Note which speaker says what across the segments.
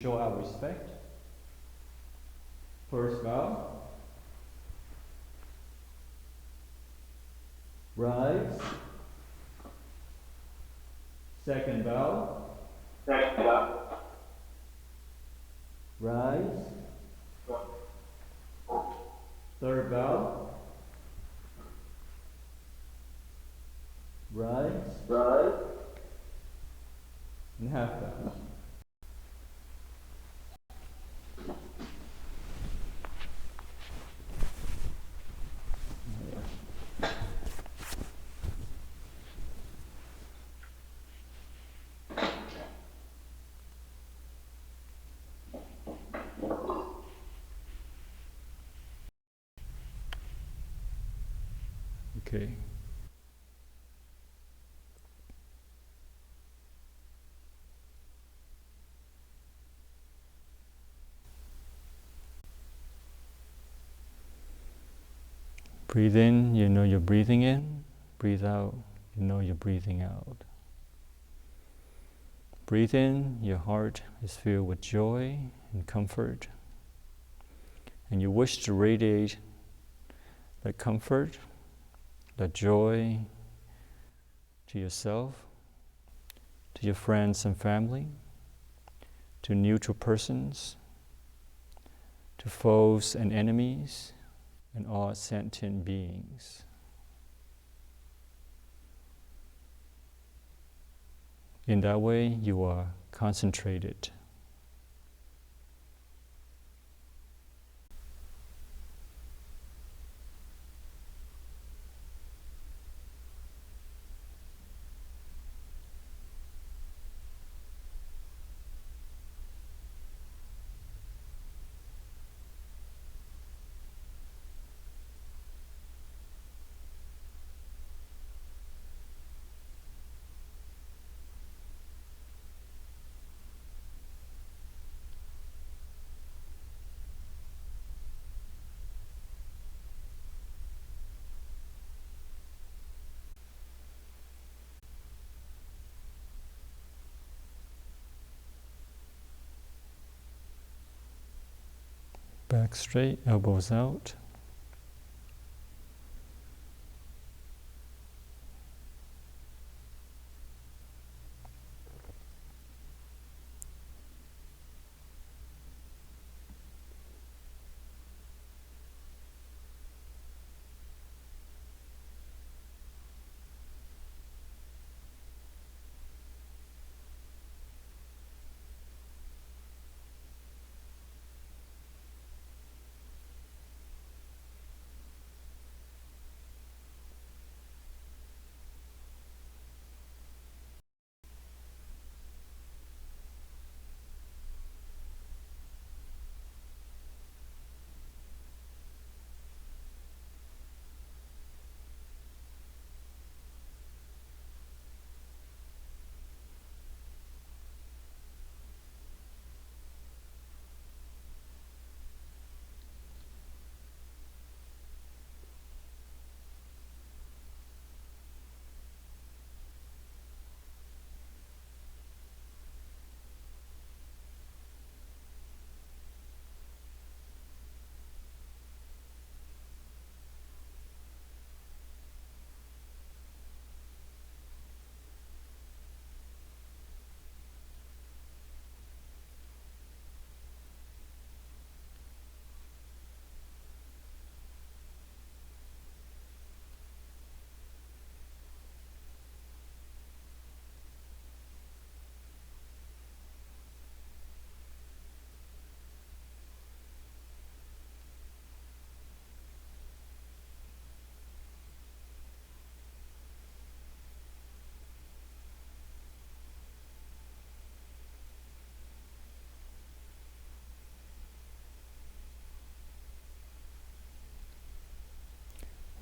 Speaker 1: show our respect. First bow. Rise. Second bow. Rise. Third bow. Rise. And half bow. Okay. Breathe in, you know you're breathing in. Breathe out, you know you're breathing out. Breathe in, your heart is filled with joy and comfort. And you wish to radiate that comfort, that joy to yourself, to your friends and family, to neutral persons, to foes and enemies, and all sentient beings. In that way, you are concentrated. Back straight, elbows out.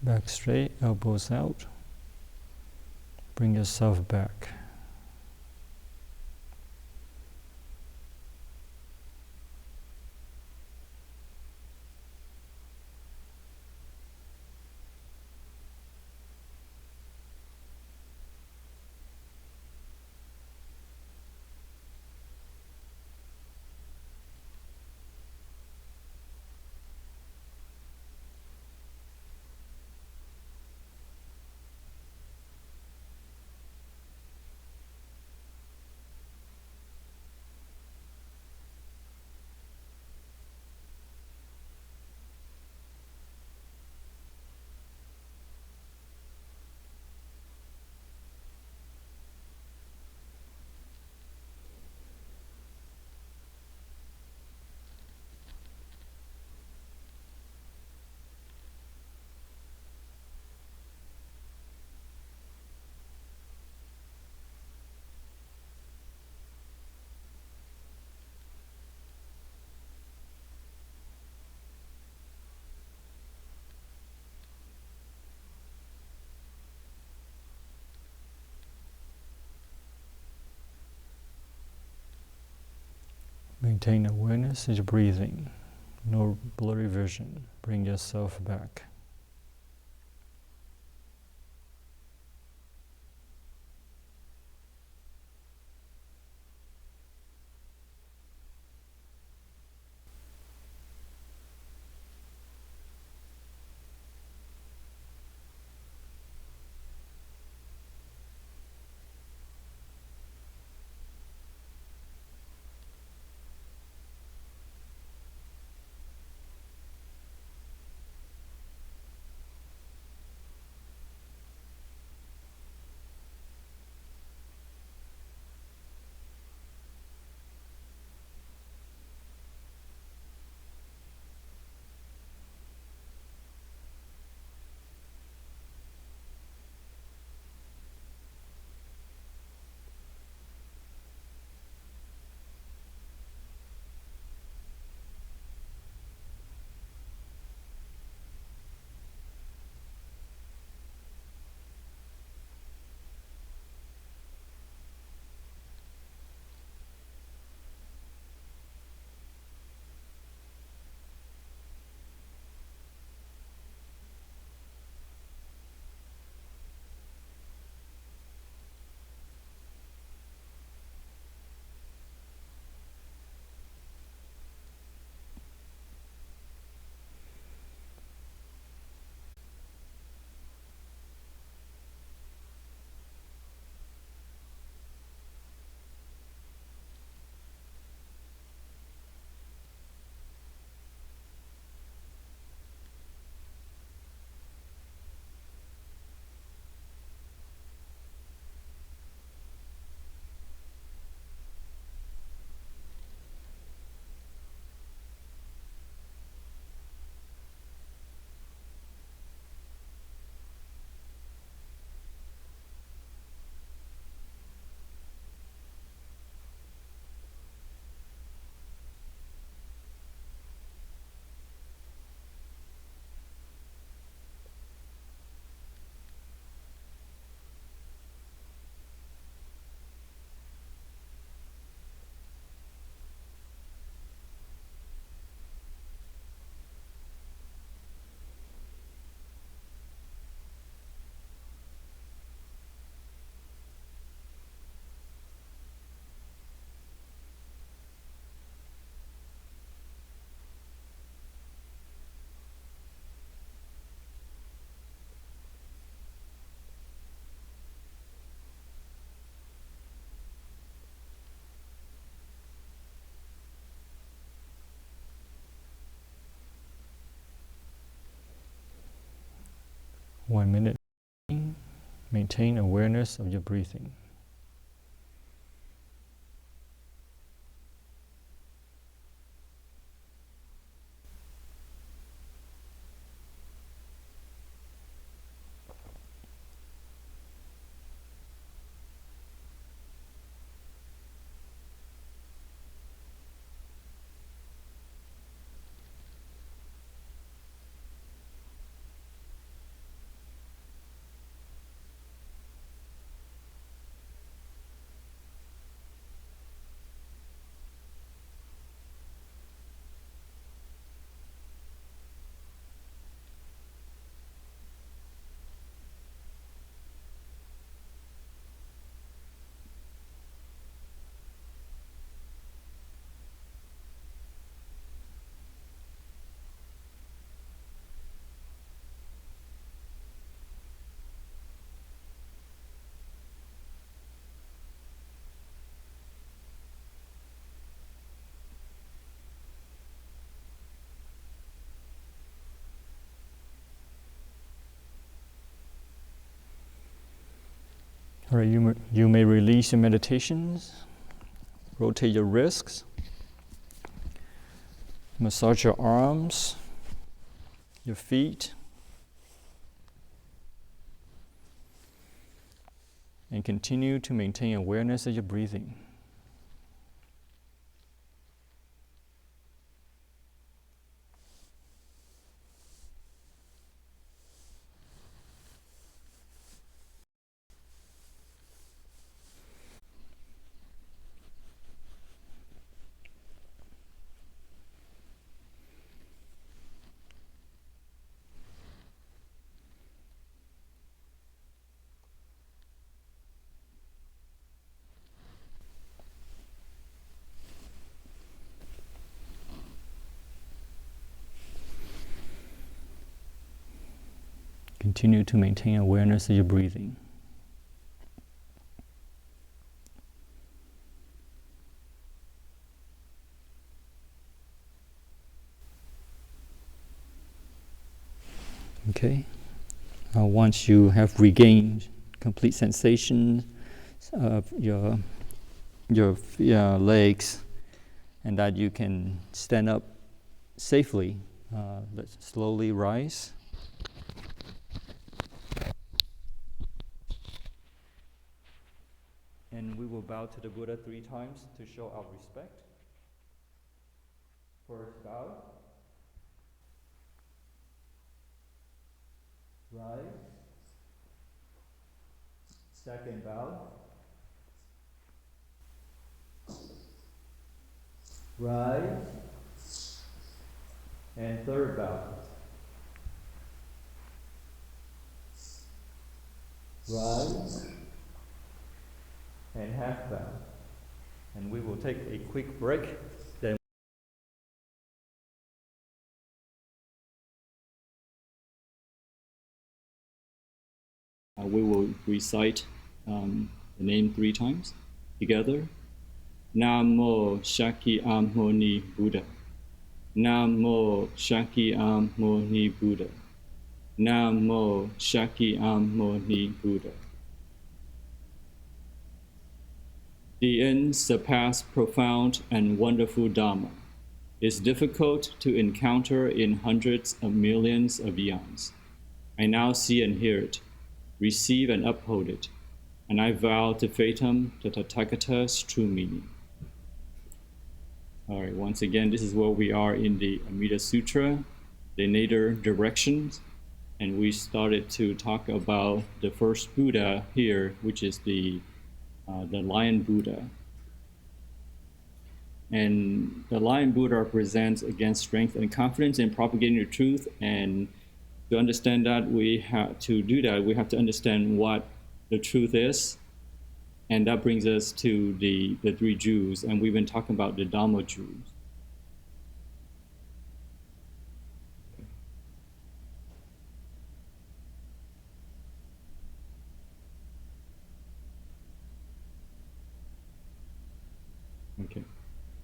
Speaker 1: Back straight, elbows out. Bring yourself back. Maintain awareness of your breathing. No blurry vision. Bring yourself back. One minute. Maintain awareness of your breathing. All right, you may release your meditations, rotate your wrists, massage your arms, your feet, and continue to maintain awareness of your breathing. continue to maintain awareness of your breathing. Okay. Once you have regained complete sensation of your legs, and that you can stand up safely, let's slowly rise. And we will bow to the Buddha 3 times to show our respect. First bow. Rise. Second bow. Rise. And third bow. Rise. And half bow. And we will take a quick break. Then we will recite the name 3 times together. Namo Shakyamuni Buddha. Namo Shakyamuni Buddha. Namo Shakyamuni Buddha. The unsurpassed, profound, and wonderful Dharma is difficult to encounter in hundreds of millions of eons. I now see and hear it, receive and uphold it, and I vow to fathom the Tathagata's true meaning. All right, once again, this is where we are in the Amida Sutra, the nadir directions, and we started to talk about the first Buddha here, which is the Lion Buddha. And the Lion Buddha represents, again, strength and confidence in propagating the truth. And to understand that, we have to understand what the truth is. And that brings us to the 3 Jews. And we've been talking about the Dharma Jews. Okay.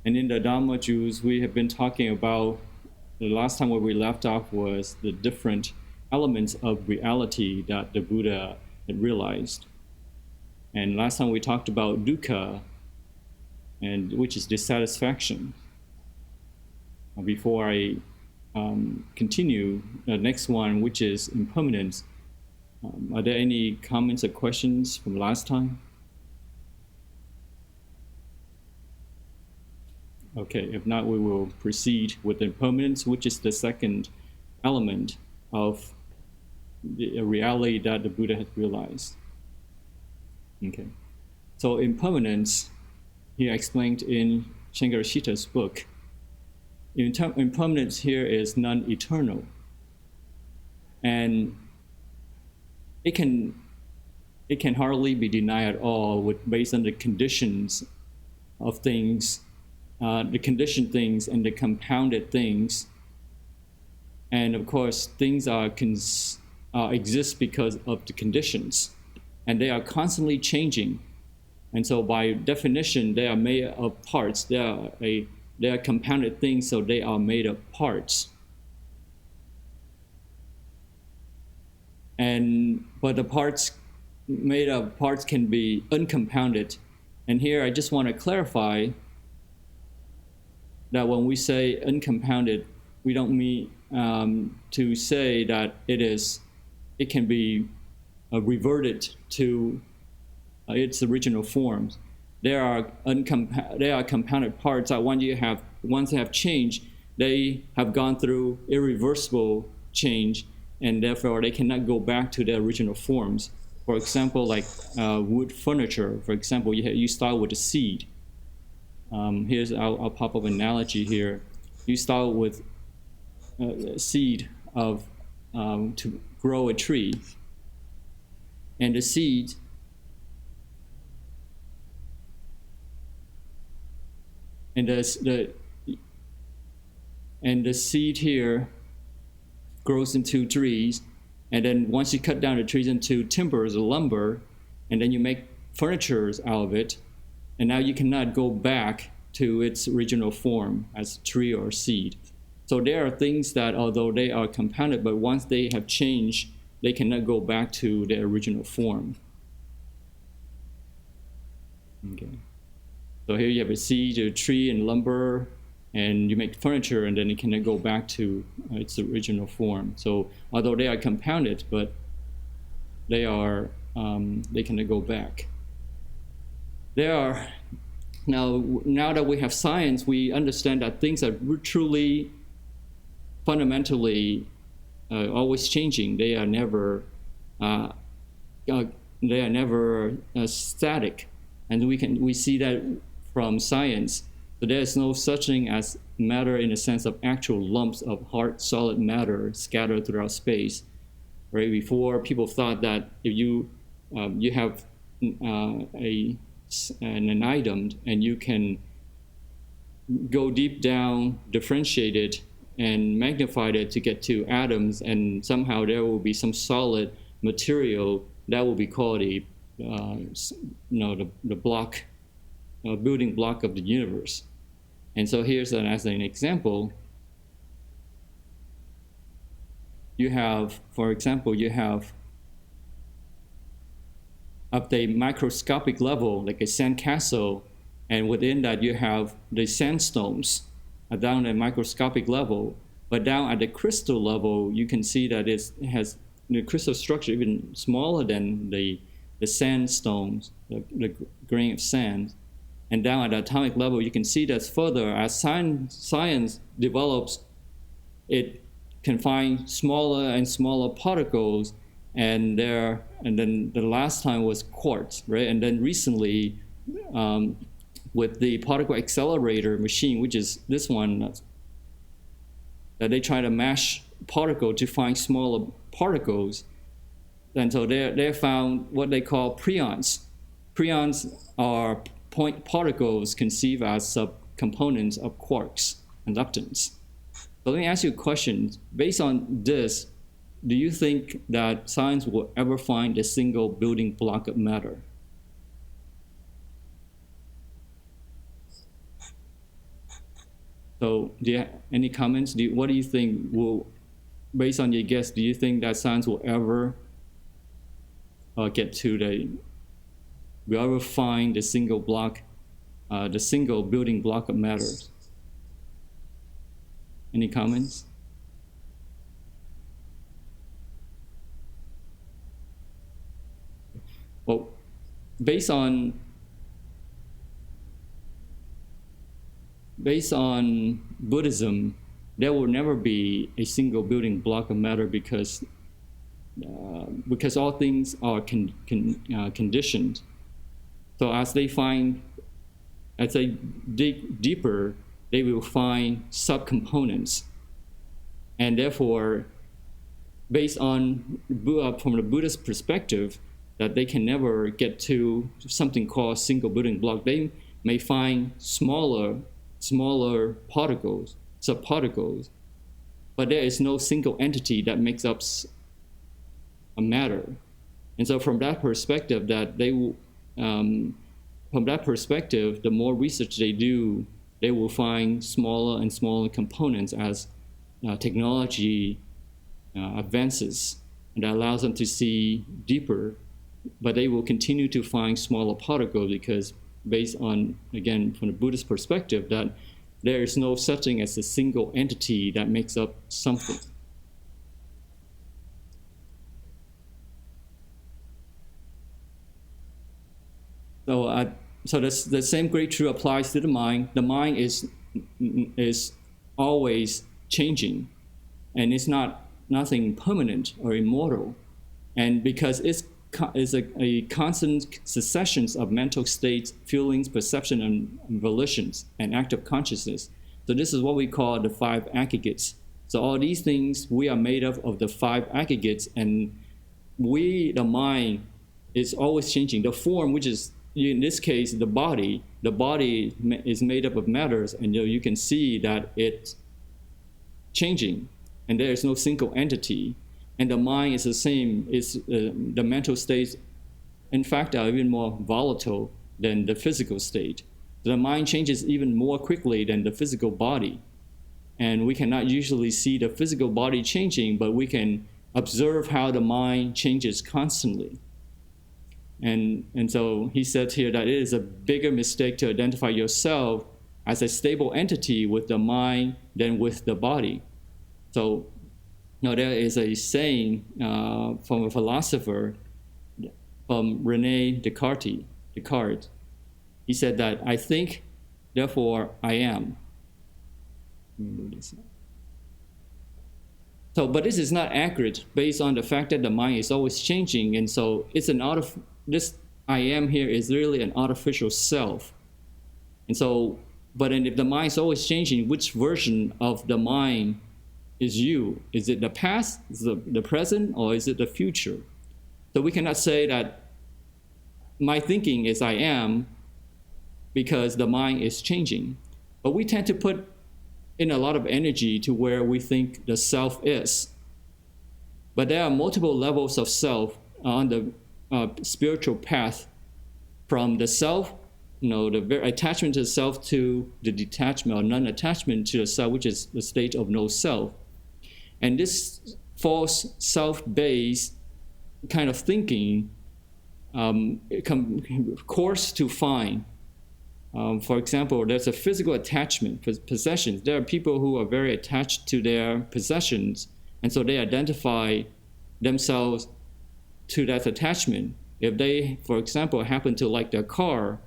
Speaker 1: And in the Dharma Jews, we have been talking about, the last time where we left off was the different elements of reality that the Buddha had realized. And last time we talked about dukkha, and which is dissatisfaction. Before I continue, the next one, which is impermanence, are there any comments or questions from last time? Okay, if not, we will proceed with impermanence, which is the second element of the reality that the Buddha has realized. Okay, so impermanence, he explained in Shankarashita's book. Impermanence here is non-eternal, and it can hardly be denied at all based on the conditions of things. The conditioned things and the compounded things, and of course things exist because of the conditions, and they are constantly changing, and so by definition they are made of parts. They are compounded things, so they are made of parts. But the parts made of parts can be uncompounded, and here I just want to clarify that when we say uncompounded, we don't mean to say that it can be reverted to its original forms. There are compounded parts that once they have changed, they have gone through irreversible change, and therefore they cannot go back to their original forms. For example, like wood furniture. For example, you start with a seed. I'll pop up an analogy here. You start with a seed to grow a tree, and the seed and the seed here grows into trees,
Speaker 2: And then once you cut down the trees into timbers or lumber, and then you make furniture out of it, and now you cannot go back to its original form as tree or seed. So there are things that, although they are compounded, but once they have changed, they cannot go back to their original form. Okay. So here you have a seed, a tree, and lumber, and you make furniture, and then it cannot go back to its original form. So although they are compounded, but they cannot go back. Now that we have science, we understand that things are truly, fundamentally, always changing. They are never static, and we see that from science. So there is no such thing as matter in the sense of actual lumps of hard, solid matter scattered throughout space. Right? Before, people thought that if you have an item and you can go deep down, differentiate it, and magnify it to get to atoms, and somehow there will be some solid material that will be called the block, building block of the universe. And so here's as an example. You have, for example, at the microscopic level, like a sandcastle, and within that you have the sandstones down at microscopic level. But down at the crystal level, you can see that it has the crystal structure even smaller than the sandstones, the grain of sand. And down at the atomic level, you can see that further as science develops, it can find smaller and smaller particles, and then the last time was quartz, right? And then recently, with the particle accelerator machine, which is this one, that they try to mash particle to find smaller particles, and so they found what they call preons. Preons are point particles conceived as subcomponents of quarks and leptons. So let me ask you a question. Based on this, do you think that science will ever find a single building block of matter? So do you have any comments? What do you think based on your guess, do you think that science will ever will ever find the single building block of matter? Any comments? Well, based on Buddhism, there will never be a single building block of matter because all things are conditioned. So as they dig deeper, they will find subcomponents, and therefore, based on from the Buddhist perspective, that they can never get to something called single building block. They may find smaller particles, subparticles, but there is no single entity that makes up a matter. And so from that perspective, the more research they do, they will find smaller and smaller components as technology advances, and that allows them to see deeper. But they will continue to find smaller particles because, based on, again, from the Buddhist perspective, that there is no such thing as a single entity that makes up something. So the same great truth applies to the mind. The mind is always changing, and it's nothing permanent or immortal. And because it's a constant successions of mental states, feelings, perception, and volitions, and active consciousness. So this is what we call the five aggregates. So all these things, we are made of the five aggregates, and the mind, is always changing. The form, which is, in this case, the body is made up of matters, and you can see that it's changing, and there is no single entity. and the mind is the same. The mental states, in fact, are even more volatile than the physical state. The mind changes even more quickly than the physical body. And we cannot usually see the physical body changing, but we can observe how the mind changes constantly. And so he said here that it is a bigger mistake to identify yourself as a stable entity with the mind than with the body. So there is a saying from a philosopher, from René Descartes. He said that, I think, therefore I am. So, but this is not accurate based on the fact that the mind is always changing, and so it's this I am here is really an artificial self. And so, but if the mind is always changing, which version of the mind is you? Is it the past, is it the present, or is it the future? So we cannot say that my thinking is I am because the mind is changing. But we tend to put in a lot of energy to where we think the self is. But there are multiple levels of self on the spiritual path, from the self, the attachment to the self, to the detachment or non-attachment to the self, which is the state of no self. And this false self-based kind of thinking coarse to find. For example, there's a physical attachment, possessions. There are people who are very attached to their possessions, and so they identify themselves to that attachment. If they, for example, happen to like their car,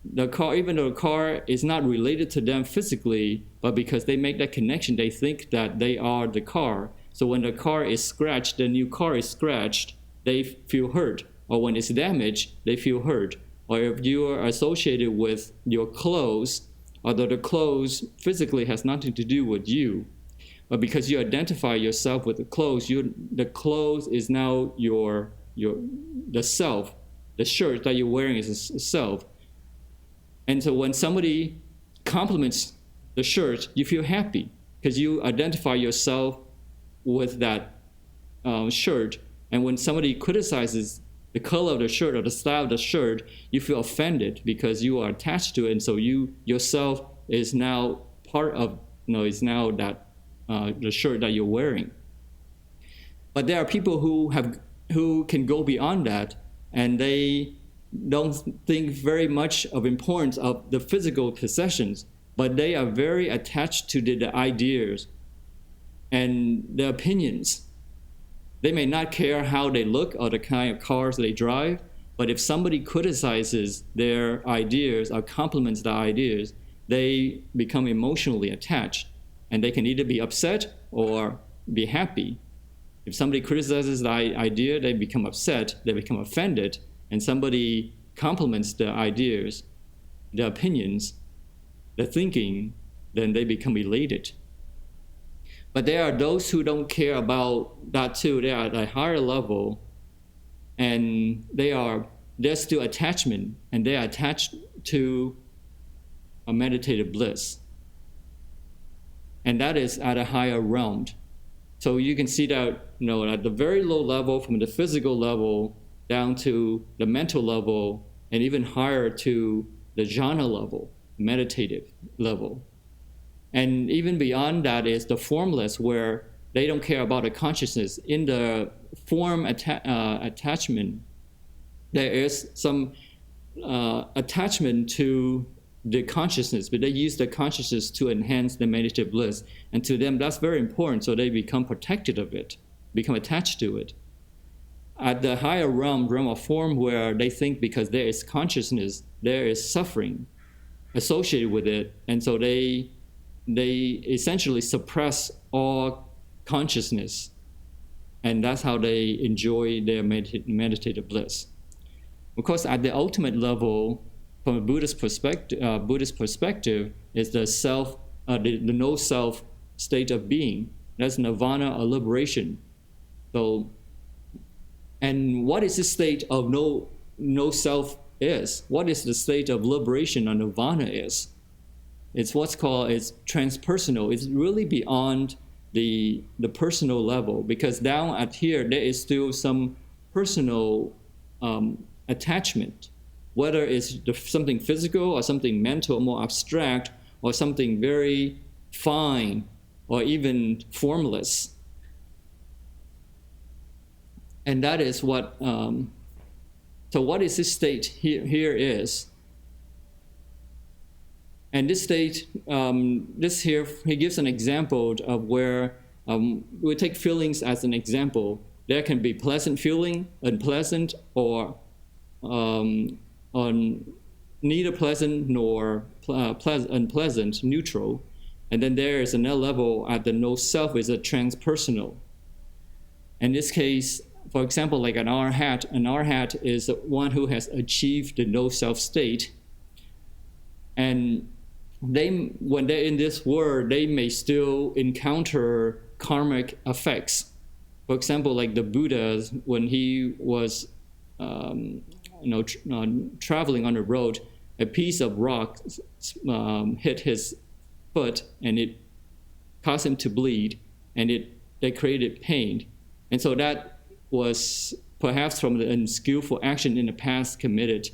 Speaker 2: even though the car is not related to them physically, but because they make that connection, they think that they are the car. So when the car is scratched, the new car is scratched, they feel hurt. Or when it's damaged, they feel hurt. Or if you are associated with your clothes, although the clothes physically has nothing to do with you, but because you identify yourself with the clothes, the clothes is now the self. The shirt that you're wearing is a self. And so when somebody compliments the shirt, you feel happy because you identify yourself with that shirt. And when somebody criticizes the color of the shirt or the style of the shirt, you feel offended because you are attached to it. And so yourself is now part of, is now that the shirt that you're wearing. But there are people who can go beyond that, and they don't think very much of importance of the physical possessions, but they are very attached to the ideas and the opinions. They may not care how they look or the kind of cars they drive, but if somebody criticizes their ideas or compliments the ideas, they become emotionally attached, and they can either be upset or be happy. If somebody criticizes the idea, they become upset, they become offended, and somebody compliments the ideas, the opinions, the thinking, then they become elated. But there are those who don't care about that too. They are at a higher level, and there's still attachment, and they are attached to a meditative bliss. And that is at a higher realm. So you can see that, at the very low level, from the physical level down to the mental level, and even higher to the jhana level, meditative level. And even beyond that is the formless, where they don't care about the consciousness. In the form attachment, there is some attachment to the consciousness, but they use the consciousness to enhance the meditative bliss. And to them, that's very important, so they become protected of it, become attached to it. At the higher realm of form, where they think because there is consciousness, there is suffering associated with it, and so they essentially suppress all consciousness, and that's how they enjoy their meditative bliss. Of course, at the ultimate level, from a Buddhist perspective, is the self, the no self state of being. That's nirvana or liberation. So, and what is the state of no self is? What is the state of liberation or nirvana is? It's what's called, it's transpersonal. It's really beyond the personal level, because down at here there is still some personal attachment, whether it's something physical or something mental, more abstract, or something very fine or even formless. And that is what, so what is this state here is? And this state, this here, he gives an example of where we take feelings as an example. There can be pleasant feeling, unpleasant, or neither pleasant nor unpleasant, neutral. And then there is another level at the no self, is a transpersonal. In this case, for example, like an arhat is one who has achieved the no self state. And when they're in this world, they may still encounter karmic effects. For example, like the Buddha, when he was traveling on the road, a piece of rock hit his foot, and it caused him to bleed, and that created pain. And so that was perhaps from the unskillful action in the past committed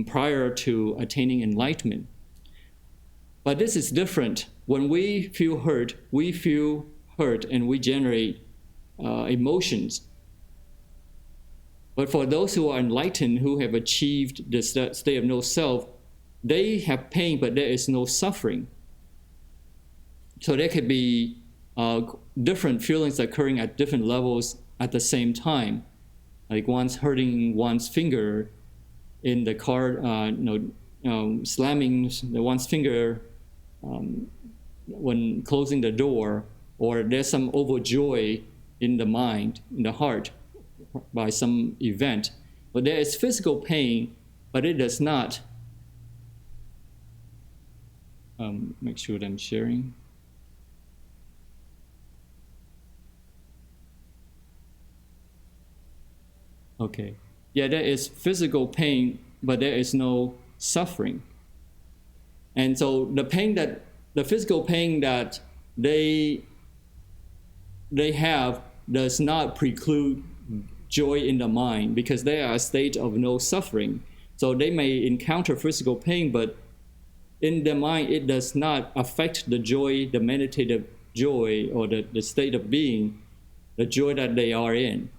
Speaker 2: prior to attaining enlightenment. But this is different. When we feel hurt and we generate emotions. But for those who are enlightened, who have achieved the state of no self, they have pain, but there is no suffering. So there could be different feelings occurring at different levels at the same time. Like one's hurting one's finger in the car, slamming one's finger when closing the door, or there's some overjoy in the mind, in the heart, by some event. But there is physical pain, but it does not. Make sure that I'm sharing. Okay. Yeah, there is physical pain, but there is no suffering. And so the physical pain that they have does not preclude joy in the mind, because they are a state of no suffering. So they may encounter physical pain, but in their mind, it does not affect the joy, the meditative joy, or the state of being, the joy that they are in.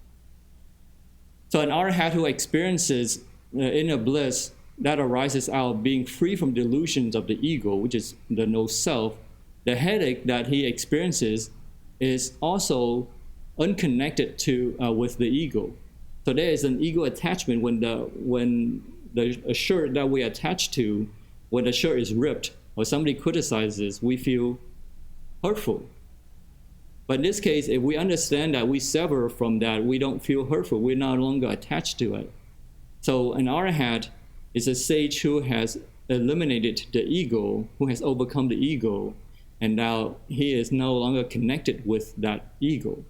Speaker 2: So an arhat who experiences inner bliss that arises out of being free from delusions of the ego, which is the no self, the headache that he experiences is also unconnected with the ego. So there is an ego attachment when the shirt that we attach to, when the shirt is ripped or somebody criticizes, we feel hurtful. But in this case, if we understand that we sever from that, we don't feel hurtful. We're no longer attached to it. So an arhat is a sage who has eliminated the ego, who has overcome the ego, and now he is no longer connected with that ego.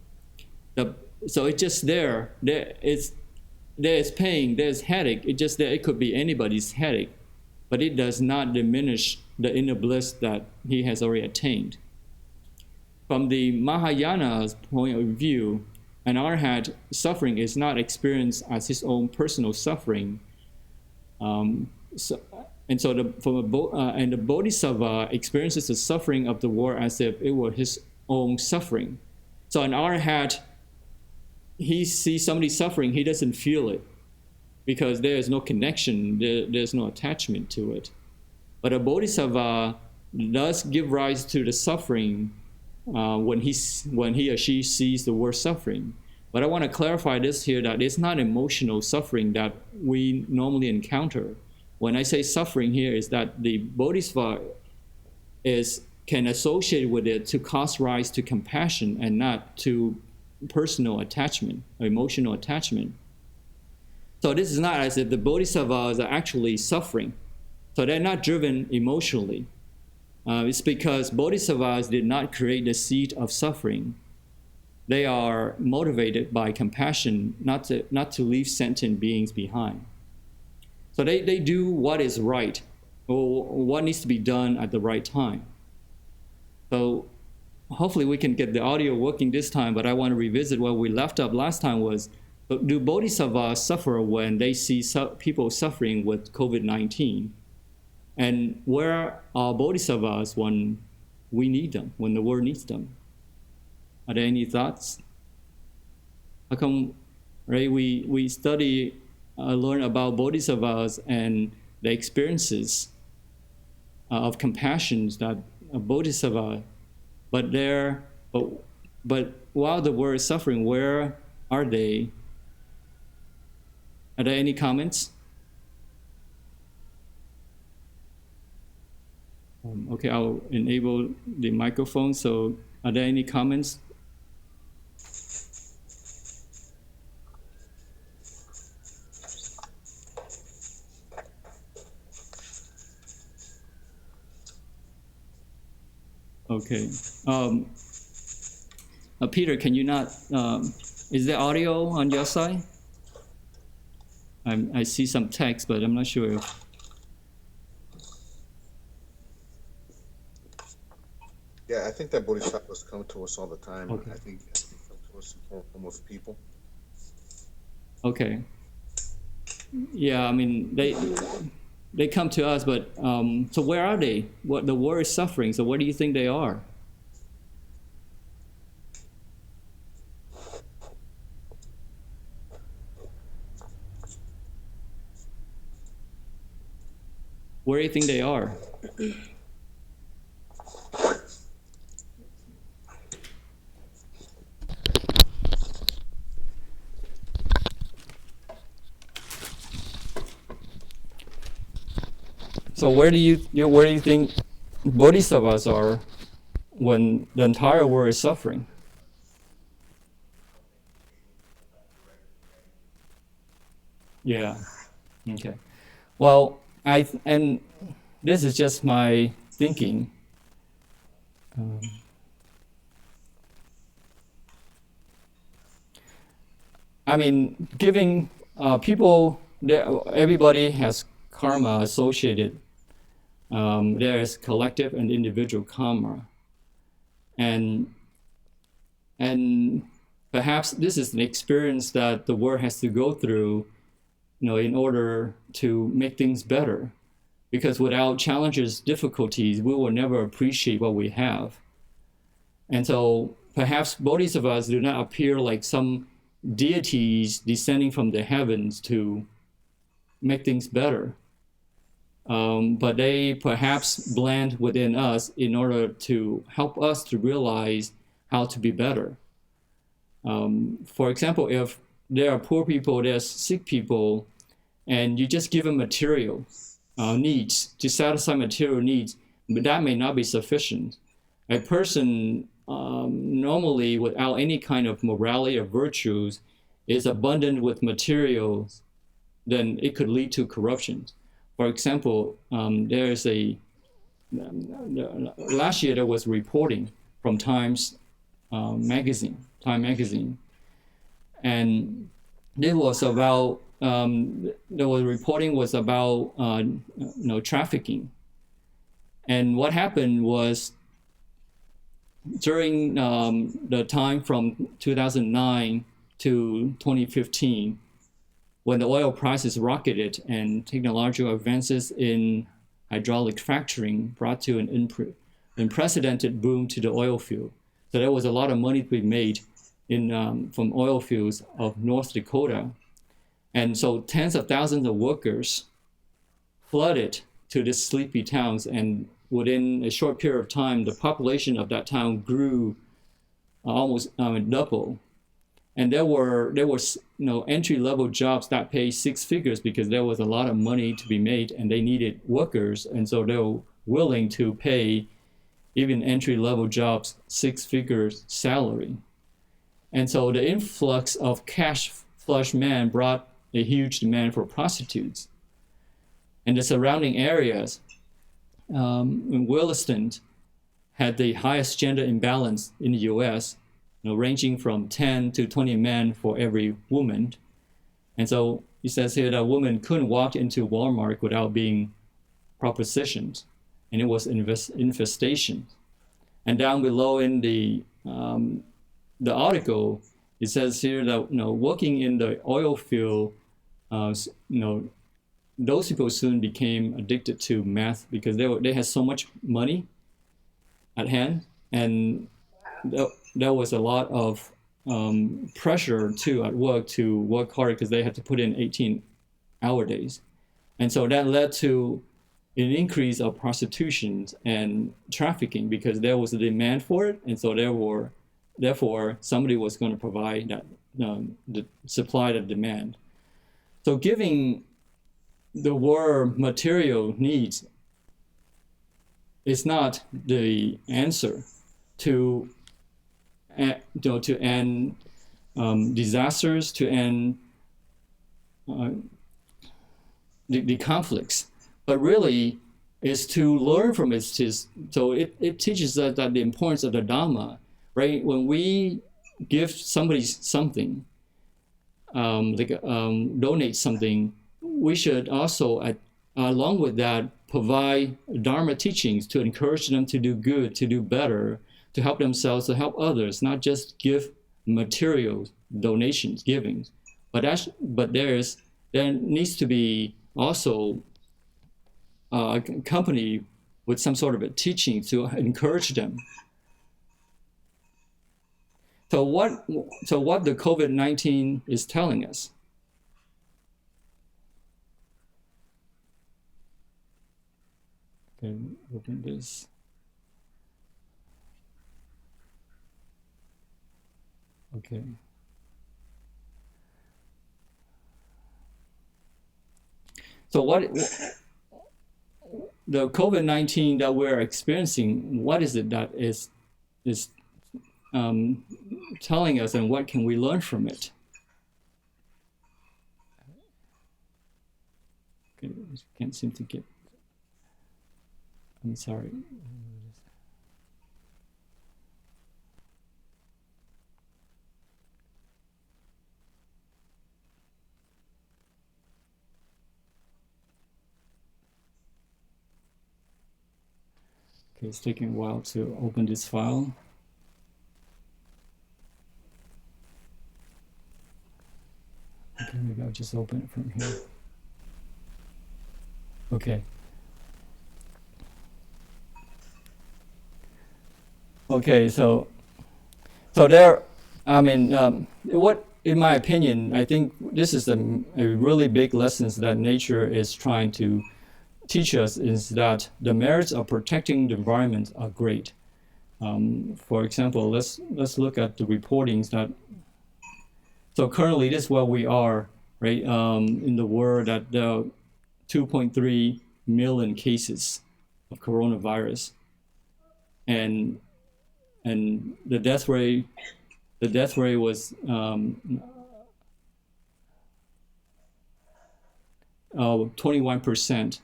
Speaker 2: So it's just there. There is pain, there's headache. It's just there. It could be anybody's headache, but it does not diminish the inner bliss that he has already attained. From the Mahayana's point of view, an arhat suffering is not experienced as his own personal suffering. And the Bodhisattva experiences the suffering of the world as if it were his own suffering. So an arhat, he sees somebody suffering, he doesn't feel it because there is no connection, there's no attachment to it. But a Bodhisattva does give rise to the suffering when he or she sees the word suffering. But I want to clarify this here, that it's not emotional suffering that we normally encounter. When I say suffering here, is that the Bodhisattva can associate with it to cause rise to compassion and not to personal attachment or emotional attachment. So this is not as if the Bodhisattvas are actually suffering. So they're not driven emotionally. It's because Bodhisattvas did not create the seed of suffering. They are motivated by compassion, not to leave sentient beings behind. So they do what is right, or what needs to be done at the right time. So hopefully we can get the audio working this time, but I want to revisit what we left up last time was, do bodhisattvas suffer when they see people suffering with COVID-19? And where are bodhisattvas when we need them, when the world needs them? Are there any thoughts? How come, right, we study, learn about bodhisattvas and the experiences of compassion that a bodhisattva, but while the world is suffering, where are they? Are there any comments? Okay, I'll enable the microphone. So are there any comments? Okay. Peter, can you not, is there audio on your side? I see some text, but I'm not sure if.
Speaker 3: Yeah, I think that bodhisattvas come to us all the time.
Speaker 2: Okay.
Speaker 3: I think they come to us in the form of people.
Speaker 2: Okay. Yeah, I mean, they come to us, but so where are they? What the world is suffering, so where do you think they are? Where do you think they are? So where do you think bodhisattvas are when the entire world is suffering? Yeah. Okay. Well, and this is just my thinking. I mean, giving people, everybody has karma associated. There is collective and individual karma, and perhaps this is an experience that the world has to go through, in order to make things better. Because without challenges, difficulties, we will never appreciate what we have. And so perhaps bodhisattvas do not appear like some deities descending from the heavens to make things better. But they perhaps blend within us in order to help us to realize how to be better. For example, if there are poor people, there's sick people, and you just give them material needs to satisfy material needs, but that may not be sufficient. A person normally without any kind of morality or virtues is abundant with materials, then it could lead to corruption. For example, there's last year there was reporting from Time magazine, and it was about reporting was about trafficking, and what happened was during the time from 2009 to 2015, when the oil prices rocketed and technological advances in hydraulic fracturing brought to an unprecedented boom to the oil field. So there was a lot of money to be made from oil fields of North Dakota. And so tens of thousands of workers flooded to these sleepy towns, and within a short period of time, the population of that town grew almost double. And there were entry-level jobs that paid six figures because there was a lot of money to be made and they needed workers, and so they were willing to pay even entry-level jobs six figures salary. And so the influx of cash flush men brought a huge demand for prostitutes. And the surrounding areas in Williston had the highest gender imbalance in the US, ranging from 10 to 20 men for every woman. And so it says here that a woman couldn't walk into Walmart without being propositioned, and it was infestation. And down below in the article, it says here that working in the oil field, those people soon became addicted to meth because they had so much money at hand, and there was a lot of pressure too at work to work hard because they had to put in 18-hour days, and so that led to an increase of prostitution and trafficking because there was a demand for it, and so therefore somebody was going to provide that the supply the demand. So giving the world material needs is not the answer to end disasters, to end the conflicts, but really is to learn from it. So it teaches us that the importance of the Dharma, right? When we give somebody something, donate something, we should also, along with that, provide Dharma teachings to encourage them to do good, to do better, to help themselves, to help others, not just give material donations, givings, but there needs to be also accompanied with some sort of a teaching to encourage them. So what the COVID-19 is telling us? Okay, open this. Okay. So what the COVID-19 that we're experiencing, what is it that is telling us, and what can we learn from it? Okay, can't seem to get. I'm sorry. Okay, it's taking a while to open this file. Okay, maybe I'll just open it from here. Okay. Okay, so there, I mean, what, in my opinion, I think this is a really big lesson that nature is trying to teach us, is that the merits of protecting the environment are great. For example, let's look at the reportings that. So currently, this is where we are, right? In the world, that there are 2.3 million cases of coronavirus, and the death rate was 21%.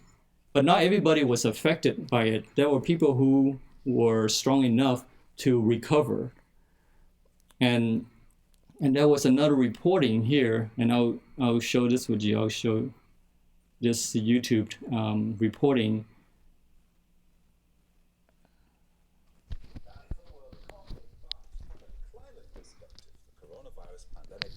Speaker 2: But not everybody was affected by it. There were people who were strong enough to recover. And there was another reporting here, and I'll show this with you. I'll show this YouTube reporting.
Speaker 4: Coronavirus pandemic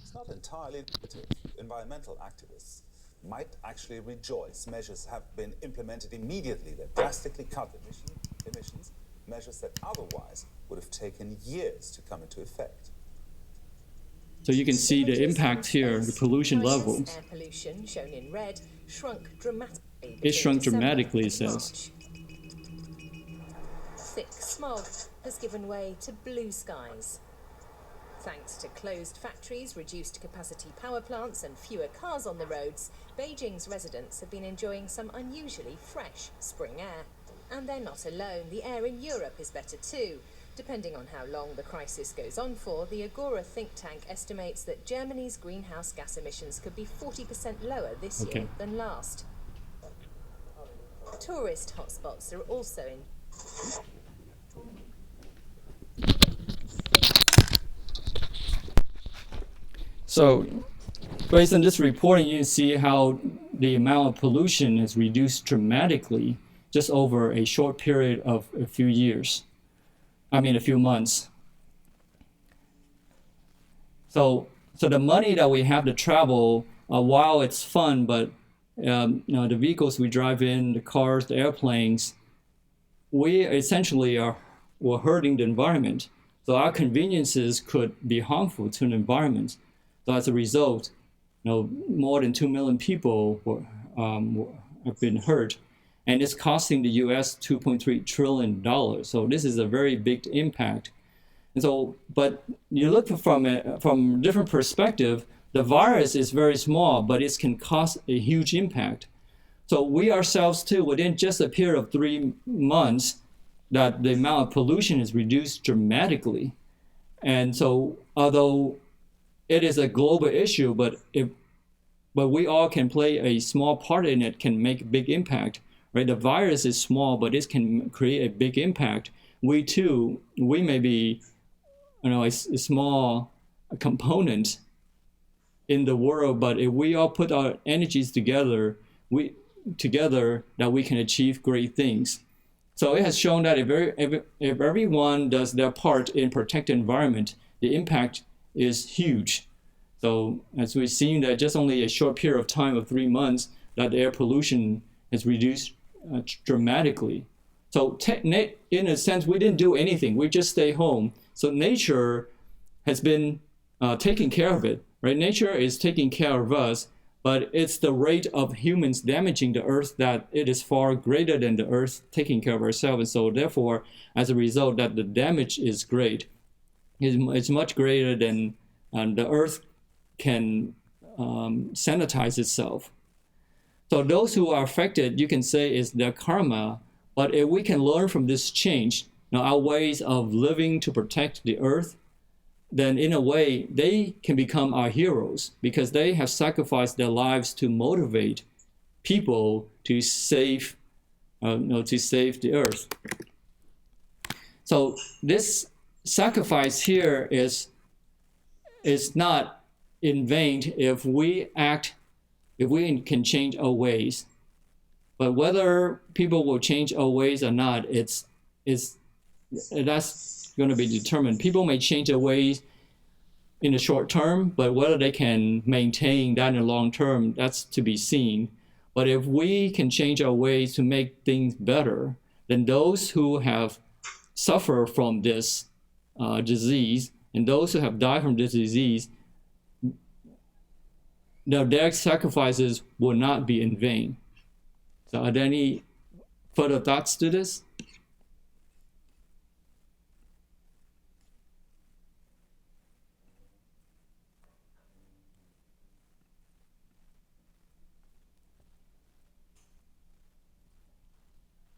Speaker 4: is not entirely negative. Environmental activists might actually rejoice. Measures have been implemented immediately that drastically cut emissions, measures that otherwise would have taken years to come into effect.
Speaker 2: So you can see the impact here, the pollution level.
Speaker 5: Air pollution, shown in red, shrunk dramatically.
Speaker 2: It shrunk dramatically, it says.
Speaker 5: Thick smog has given way to blue skies. Thanks to closed factories, reduced capacity power plants and fewer cars on the roads, Beijing's residents have been enjoying some unusually fresh spring air. And they're not alone. The air in Europe is better too. Depending on how long the crisis goes on for, the Agora think tank estimates that Germany's greenhouse gas emissions could be 40% lower this year than last. Tourist hotspots are also in.
Speaker 2: So, based on this reporting, you can see how the amount of pollution has reduced dramatically just over a short period of a few years. a few months. So the money that we have to travel, while it's fun, but the vehicles we drive in, the cars, the airplanes, we essentially we're hurting the environment. So our conveniences could be harmful to the environment. So as a result, more than 2 million people have been hurt, and it's costing the U.S. $2.3 trillion. So this is a very big impact. And so, but you look from a different perspective, the virus is very small, but it can cause a huge impact. So we ourselves too, within just a period of 3 months, that the amount of pollution is reduced dramatically. And so, although it is a global issue, but we all can play a small part in it, can make a big impact, right? The virus is small, but it can create a big impact. We may be, a small component in the world, but if we all put our energies together, that we can achieve great things. So it has shown that if everyone does their part in protect the environment, the impact is huge. So as we've seen that just only a short period of time of 3 months, that the air pollution has reduced dramatically. So in a sense, we didn't do anything. We just stay home. So nature has been taking care of it, right? Nature is taking care of us, but it's the rate of humans damaging the earth that it is far greater than the earth taking care of ourselves. And so therefore, as a result, that the damage is great. It's much greater than the earth can sanitize itself. So those who are affected, you can say, is their karma. But if we can learn from this change, our ways of living to protect the earth, then in a way, they can become our heroes because they have sacrificed their lives to motivate people to save the earth. So this sacrifice here is not in vain if we can change our ways. But whether people will change our ways or not, that's going to be determined. People may change their ways in the short term, but whether they can maintain that in the long term, that's to be seen. But if we can change our ways to make things better, then those who have suffered from this disease and those who have died from this disease, their sacrifices will not be in vain. So are there any further thoughts to this?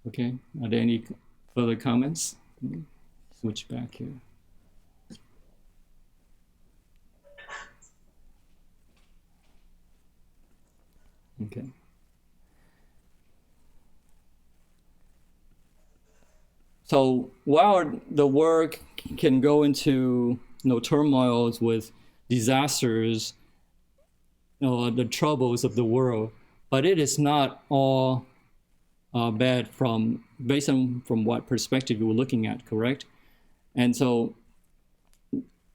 Speaker 2: Okay, are there any further comments? Switch back here. Okay. So while the work can go into turmoils with disasters, the troubles of the world, but it is not all bad based on from what perspective you were looking at, correct? And so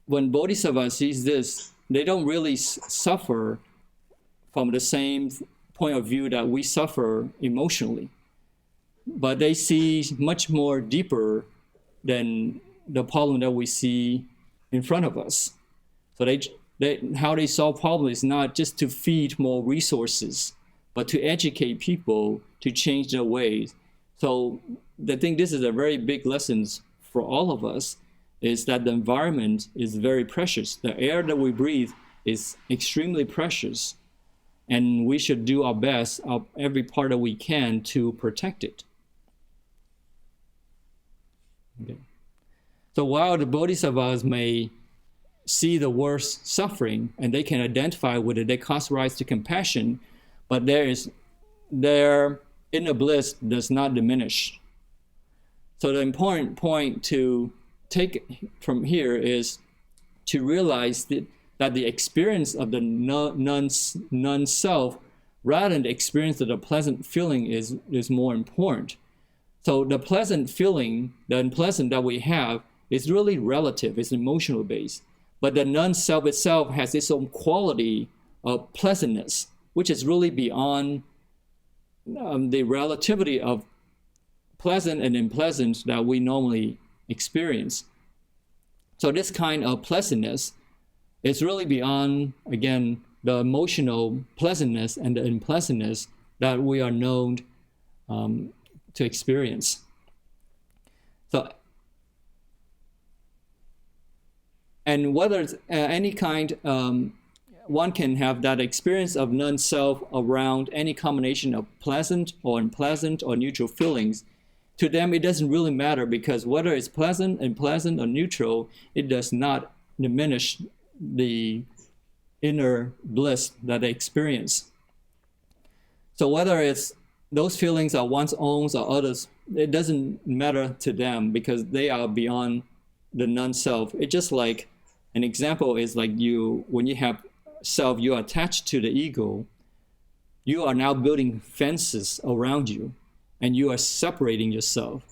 Speaker 2: when Bodhisattva sees this, they don't really suffer from the same point of view that we suffer emotionally. But they see much more deeper than the problem that we see in front of us. So how they solve problems is not just to feed more resources, but to educate people to change their ways. So I think this is a very big lesson for all of us, is that the environment is very precious. The air that we breathe is extremely precious, and we should do our best of every part that we can to protect it. Okay. So while the bodhisattvas may see the worst suffering and they can identify with it, they cause rise to compassion, but their inner bliss does not diminish. So the important point to take from here is to realize that the experience of the non-self, rather than the experience of the pleasant feeling, is more important. So the pleasant feeling, the unpleasant that we have, It's really relative, it's emotional based. But the non-self itself has its own quality of pleasantness, which is really beyond the relativity of pleasant and unpleasant that we normally experience. So this kind of pleasantness is really beyond, again, the emotional pleasantness and the unpleasantness that we are known to experience. So, and whether it's any kind, one can have that experience of non-self around any combination of pleasant or unpleasant or neutral feelings. To them, it doesn't really matter, because whether it's pleasant, unpleasant, or neutral, it does not diminish the inner bliss that they experience. So whether it's those feelings are one's own or others, it doesn't matter to them, because they are beyond the non-self. It's just like, an example is like when you have self, you are attached to the ego, you are now building fences around you, and you are separating yourself.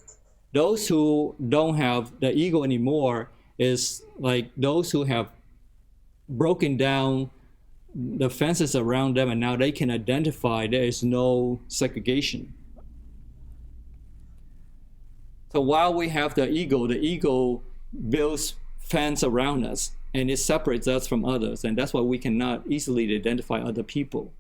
Speaker 2: Those who don't have the ego anymore is like those who have broken down the fences around them, and now they can identify there is no segregation. So while we have the ego builds fence around us, and it separates us from others, and that's why we cannot easily identify other people.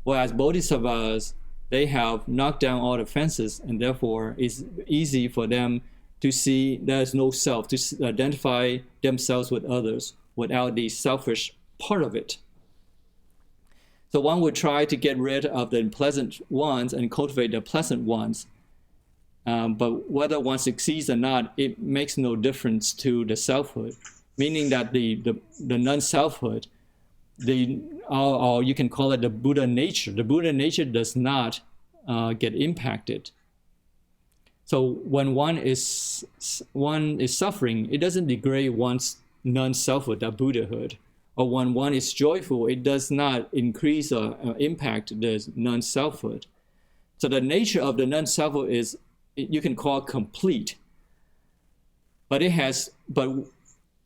Speaker 2: Whereas bodhisattvas, they have knocked down all the fences, and therefore it's easy for them to see there's no self, to identify themselves with others without the selfish part of it. So one would try to get rid of the unpleasant ones and cultivate the pleasant ones. But whether one succeeds or not, it makes no difference to the selfhood, meaning that the non-selfhood, or you can call it the Buddha nature. The Buddha nature does not get impacted. So when one is suffering, it doesn't degrade one's non-selfhood, that Buddhahood. Or when one is joyful, it does not increase or impact the non-selfhood. So the nature of the non-selfhood is, you can call it complete, but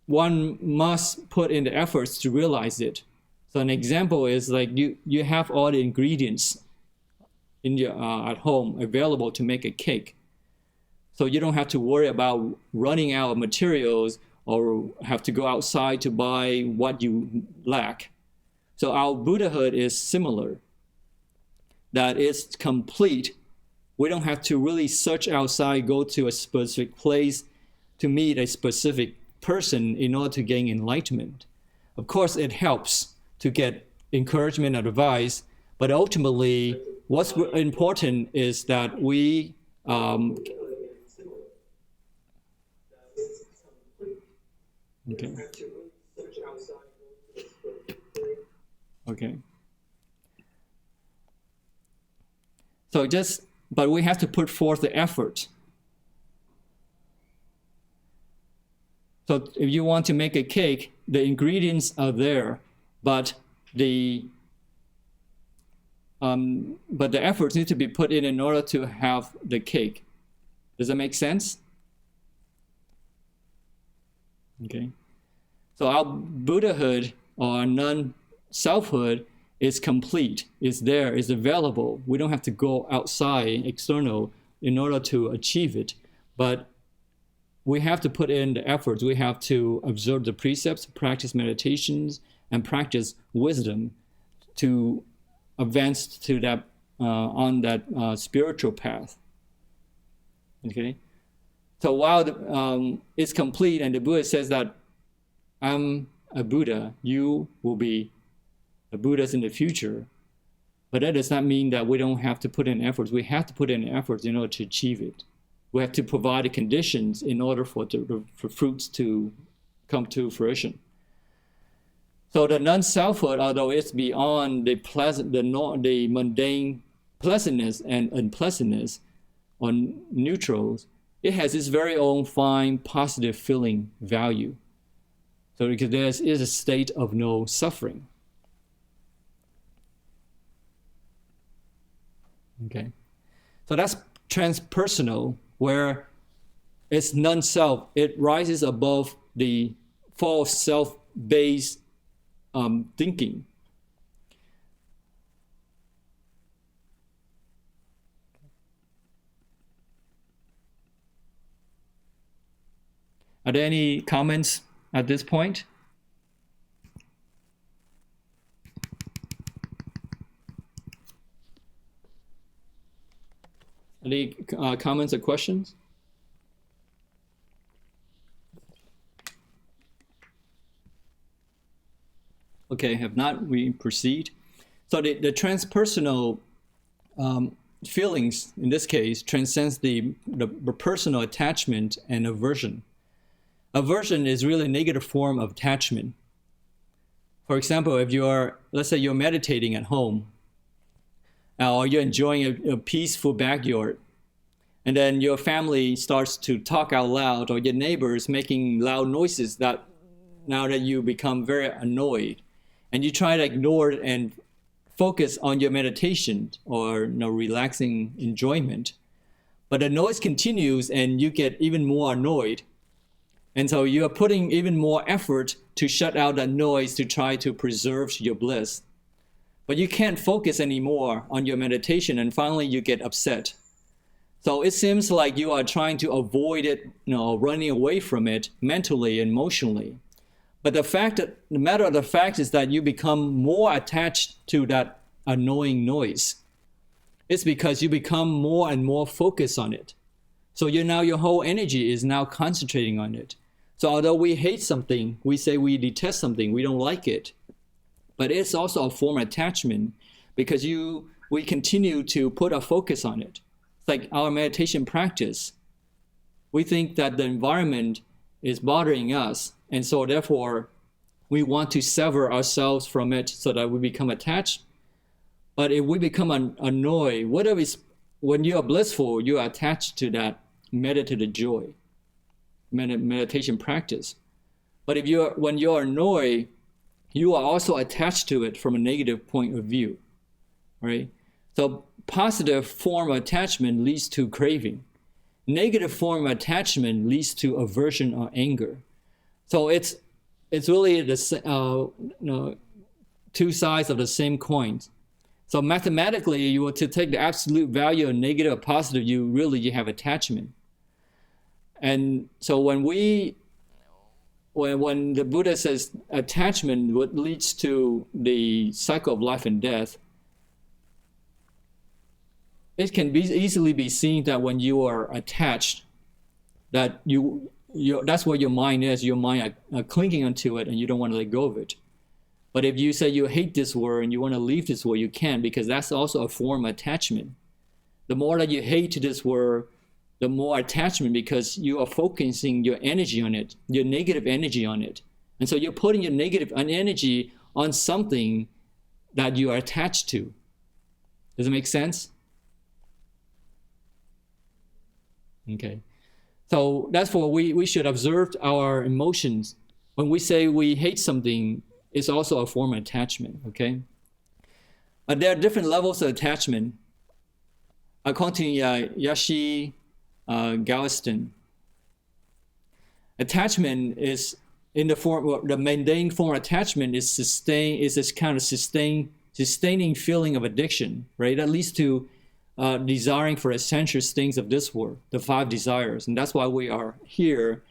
Speaker 2: one must put in the efforts to realize it. So an example is like you have all the ingredients in your at home available to make a cake. So you don't have to worry about running out of materials or have to go outside to buy what you lack. So our Buddhahood is similar, that it's complete. We don't have to really search outside, go to a specific place to meet a specific person in order to gain enlightenment. Of course, it helps to get encouragement and advice, but ultimately, what's important is that we Okay. So but we have to put forth the effort. So if you want to make a cake, the ingredients are there, but the efforts need to be put in order to have the cake. Does that make sense? Okay. So our Buddhahood or non-selfhood is complete, is there, is available. We don't have to go outside, external, in order to achieve it. But we have to put in the efforts. We have to observe the precepts, practice meditations, and practice wisdom to advance to that on that spiritual path. Okay. So while it's complete, and the Buddha says that I'm a Buddha, you will be a Buddhas in the future, but that does not mean that we don't have to put in efforts. We have to put in efforts in order to achieve it. We have to provide the conditions in order for fruits to come to fruition. So the non-selfhood, although it's beyond the mundane pleasantness and unpleasantness or neutrals, it has its very own fine positive feeling value. So because there is a state of no suffering. Okay, so that's transpersonal, where it's non-self. It rises above the false self-based thinking. Are there any comments at this point? Any comments or questions? Okay, if not, we proceed. So the transpersonal feelings, in this case, transcends the personal attachment and aversion. Aversion is really a negative form of attachment. For example, if let's say you're meditating at home, or you're enjoying a peaceful backyard, and then your family starts to talk out loud, or your neighbors making loud noises, that now that you become very annoyed, and you try to ignore it and focus on your meditation or relaxing enjoyment, but the noise continues and you get even more annoyed. And so you are putting even more effort to shut out that noise to try to preserve your bliss. But you can't focus anymore on your meditation, and finally you get upset. So it seems like you are trying to avoid it, running away from it mentally and emotionally. But the matter of the fact is that you become more attached to that annoying noise. It's because you become more and more focused on it. So your whole energy is now concentrating on it. So although we hate something, we say we detest something, we don't like it, but it's also a form of attachment because we continue to put our focus on it. It's like our meditation practice. We think that the environment is bothering us, and so therefore we want to sever ourselves from it so that we become attached. But if we become annoyed, when you are blissful, you are attached to that meditative joy, meditation practice. But when you are annoyed, you are also attached to it from a negative point of view, right? So positive form of attachment leads to craving. Negative form of attachment leads to aversion or anger. So it's really the two sides of the same coin. So mathematically, you were to take the absolute value of negative or positive, you have attachment. And so when the Buddha says attachment, what leads to the cycle of life and death, it can easily be seen that when you are attached, that that's where your mind is. Your mind are clinging onto it, and you don't want to let go of it. But if you say you hate this world and you want to leave this world, you can, because that's also a form of attachment. The more that you hate this world, the more attachment, because you are focusing your energy on it, your negative energy on it. And so you're putting your negative energy on something that you are attached to. Does it make sense? Okay. So that's why we should observe our emotions. When we say we hate something, it's also a form of attachment, okay? But there are different levels of attachment. According to Yashi Galveston, attachment is in the mundane form of attachment is this kind of sustaining feeling of addiction, right? That leads to desiring for essential things of this world, the 5 desires. And that's why we are here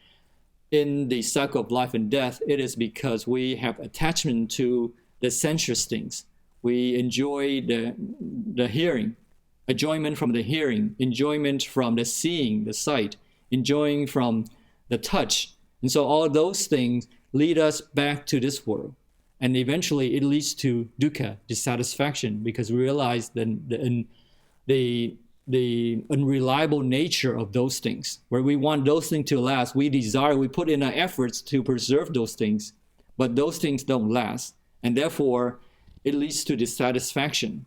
Speaker 2: in the cycle of life and death. It is because we have attachment to the sensuous things. We enjoy the hearing, enjoyment from the hearing, enjoyment from the seeing, the sight, enjoying from the touch. And so all those things lead us back to this world. And eventually it leads to dukkha, dissatisfaction, because we realize the unreliable nature of those things, where we want those things to last. We put in our efforts to preserve those things, but those things don't last. And therefore, it leads to dissatisfaction.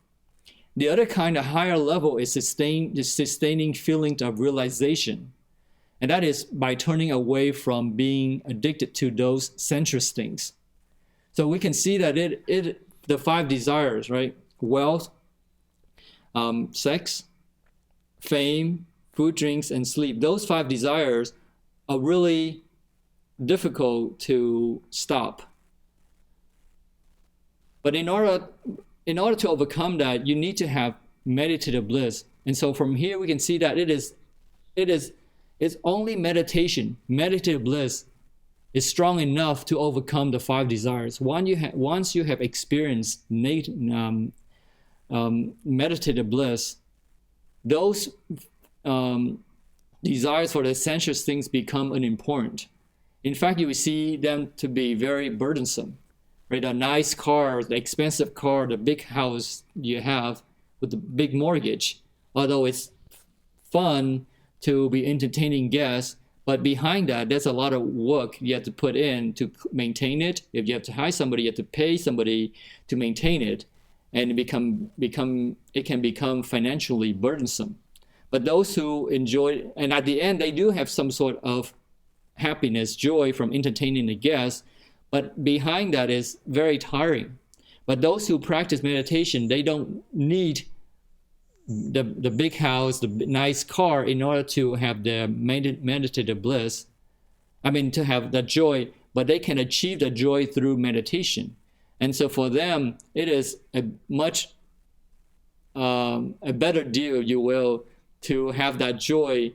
Speaker 2: The other kind of higher level is the sustaining feeling of realization. And that is by turning away from being addicted to those sensuous things. So we can see that the 5 desires, right? Wealth, sex, fame, food, drinks, and sleep. Those 5 desires are really difficult to stop. But in order to overcome that, you need to have meditative bliss. And so from here we can see that it's only meditation. Meditative bliss is strong enough to overcome the 5 desires. Once you have experienced meditative bliss, those desires for the sensuous things become unimportant. In fact, you will see them to be very burdensome. Right, a nice car, the expensive car, the big house you have with the big mortgage, although it's fun to be entertaining guests, but behind that, there's a lot of work you have to put in to maintain it. If you have to hire somebody, you have to pay somebody to maintain it, and it can become financially burdensome. But those who enjoy, and at the end, they do have some sort of happiness, joy from entertaining the guests, but behind that is very tiring. But those who practice meditation, they don't need the big house, the nice car in order to have their meditative bliss. I mean, to have that joy, but they can achieve the joy through meditation. And so for them, it is a much a better deal, if you will, to have that joy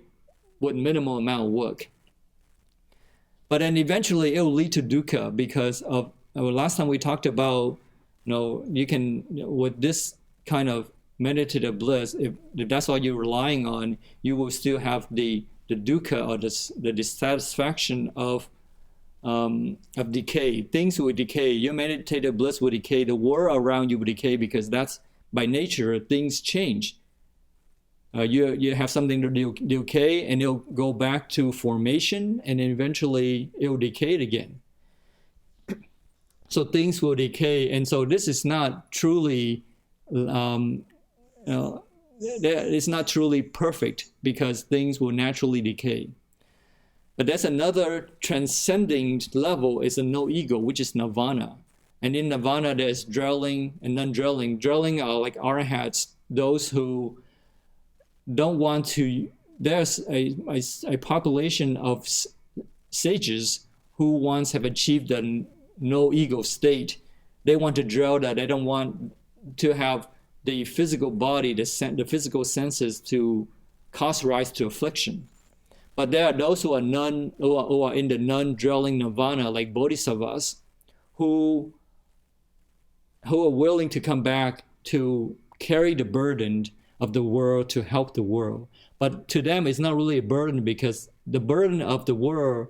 Speaker 2: with minimal amount of work. But then eventually it will lead to dukkha because of last time we talked about, you can, with this kind of meditative bliss, if that's what you're relying on, you will still have the dukkha or the dissatisfaction of decay. Things will decay. Your meditative bliss will decay. The world around you will decay because that's by nature, things change. You have something to decay, and it'll go back to formation, and eventually it'll decay again. So things will decay, and so this is not truly, it's not truly perfect because things will naturally decay. But there's another transcending level, is a no ego, which is nirvana. And in nirvana, there's dwelling and non-dwelling. Dwelling are like arahats, those who don't want to. There's a population of sages who once have achieved the no ego state. They want to dwell that. They don't want to have the physical body, the physical senses to cause rise to affliction. But there are those who are in the non-dwelling nirvana, like bodhisattvas, who are willing to come back to carry the burden of the world, to help the world. But to them, it's not really a burden because the burden of the world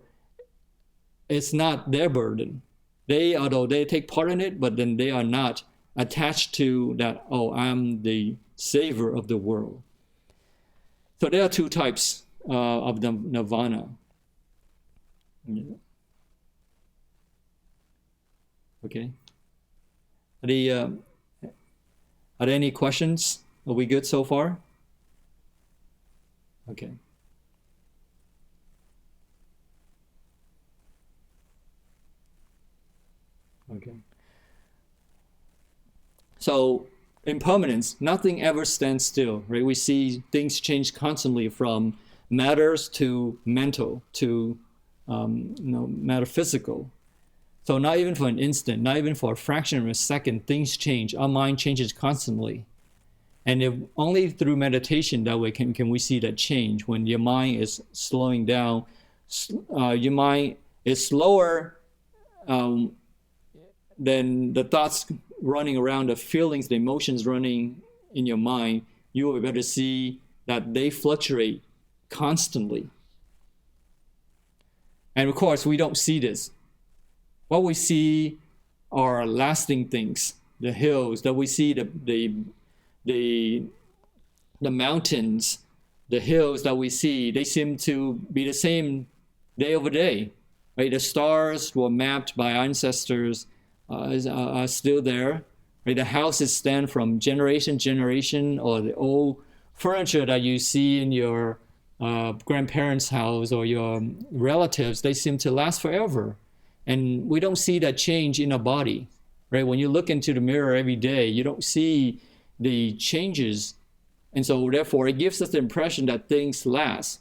Speaker 2: is not their burden. Although they take part in it, but then they are not attached to that, I'm the savior of the world. So there are 2 types of the nirvana. Okay. Are there any questions? Are we good so far? Okay. Okay. So, impermanence, nothing ever stands still, right? We see things change constantly from matters to mental to metaphysical. So not even for an instant, not even for a fraction of a second, things change. Our mind changes constantly. And if only through meditation that way can we see that change. When your mind is slowing down, your mind is slower than the thoughts running around, the feelings, the emotions running in your mind. You will be able to see that they fluctuate constantly. And of course, we don't see this. What we see are lasting things, the hills, that we see the mountains, the hills that we see, they seem to be the same day over day. Right? The stars were mapped by ancestors are still there. Right? The houses stand from generation to generation, or the old furniture that you see in your grandparents' house or your relatives, they seem to last forever. And we don't see that change in our body. Right? When you look into the mirror every day, you don't see the changes, and so therefore it gives us the impression that things last.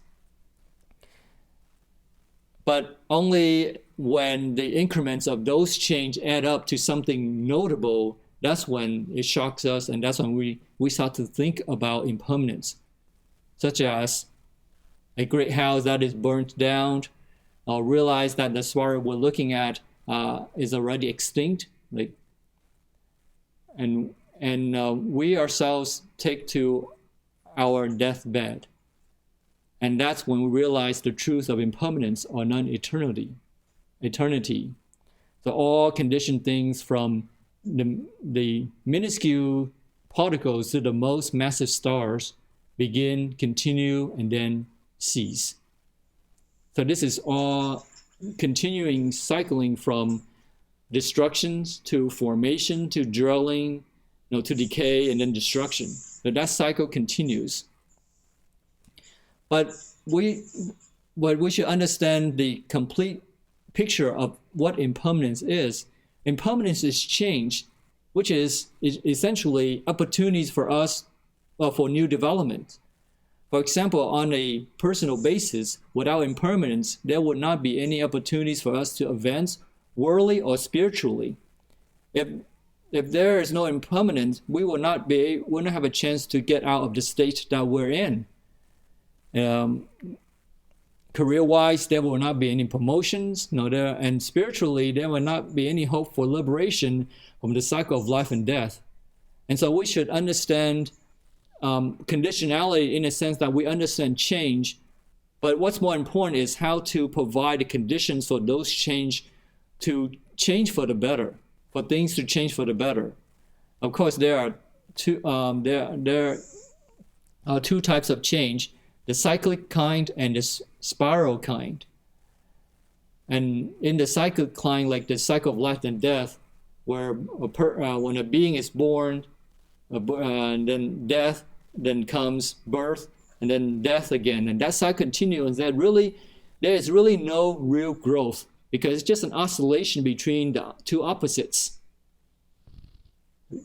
Speaker 2: But only when the increments of those change add up to something notable, that's when it shocks us, and that's when we start to think about impermanence, such as a great house that is burnt down, or realize that the sparrow we're looking at is already extinct, like, and we ourselves take to our deathbed. And that's when we realize the truth of impermanence or non-eternity. So all conditioned things, from the minuscule particles to the most massive stars, begin, continue, and then cease. So this is all continuing cycling from destructions to formation to dwelling, to decay, and then destruction. So that cycle continues. But we should understand the complete picture of what impermanence is. Impermanence is change, which is essentially opportunities for us for new development. For example, on a personal basis, without impermanence, there would not be any opportunities for us to advance worldly or spiritually. If there is no impermanence, we will not have a chance to get out of the state that we're in. Career-wise, there will not be any promotions, and spiritually, there will not be any hope for liberation from the cycle of life and death. And so we should understand conditionality in a sense that we understand change, but what's more important is how to provide the conditions for those change to change for the better, for things to change for the better. Of course, there are two types of change: the cyclic kind and the spiral kind. And in the cyclic kind, like the cycle of life and death, where when a being is born, and then death, then comes birth, and then death again, and that cycle continues. There is really no real growth, because it's just an oscillation between the two opposites.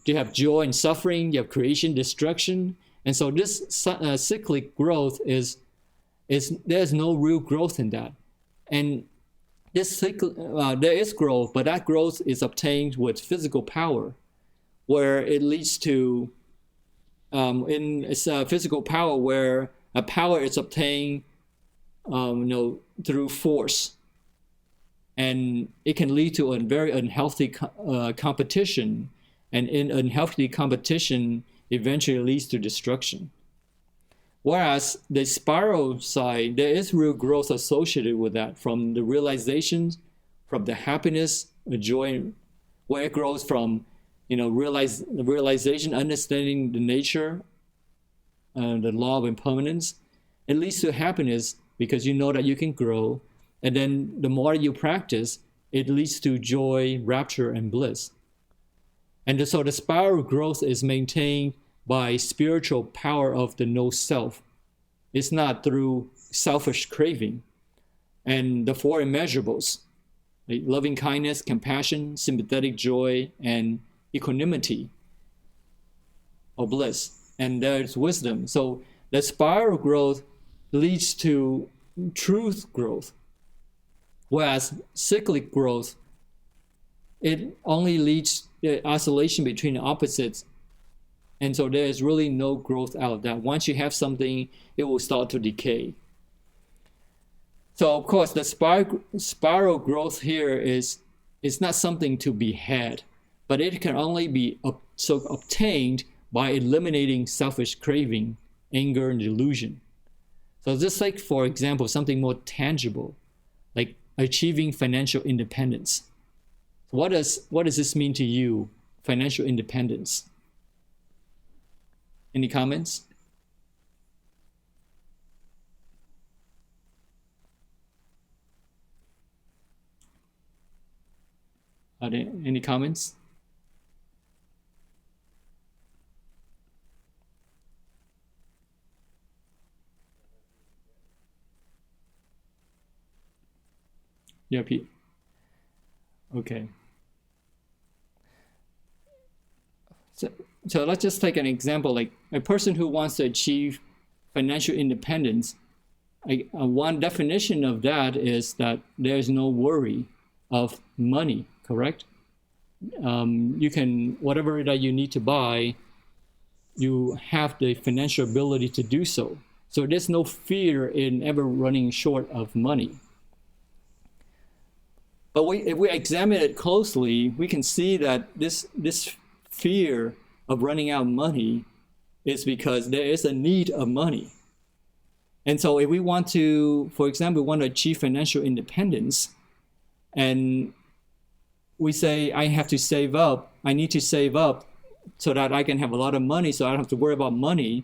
Speaker 2: You have joy and suffering, you have creation, destruction. And so this cyclic growth there's no real growth in that. And this there is growth, but that growth is obtained with physical power, where it leads to it's a physical power where a power is obtained through force, and it can lead to a very unhealthy competition, and in unhealthy competition eventually leads to destruction. Whereas the spiral side, there is real growth associated with that, from the realizations, from the happiness, the joy, where it grows from, realization, understanding the nature, the law of impermanence. It leads to happiness because you know that you can grow, and then the more you practice, it leads to joy, rapture, and bliss. And so the spiral growth is maintained by spiritual power of the no self. It's not through selfish craving. And the four immeasurables, like loving kindness, compassion, sympathetic joy, and equanimity or bliss. And there's wisdom. So the spiral growth leads to truth growth, whereas cyclic growth, it only leads to oscillation between the opposites. And so there is really no growth out of that. Once you have something, it will start to decay. So of course, the spiral growth here is not something to be had, but it can only be obtained by eliminating selfish craving, anger, and delusion. So just like, for example, something more tangible, like achieving financial independence. What does this mean to you, financial independence? Any comments? Are there any comments? Yeah, Pete. Okay. So let's just take an example, like a person who wants to achieve financial independence. one definition of that is that there's no worry of money, correct? You can, whatever that you need to buy, you have the financial ability to do so. So there's no fear in ever running short of money. But if we examine it closely, we can see that this fear of running out of money is because there is a need of money. And so if we want to, for example, want to achieve financial independence, and we say, I have to save up, I need to save up so that I can have a lot of money so I don't have to worry about money,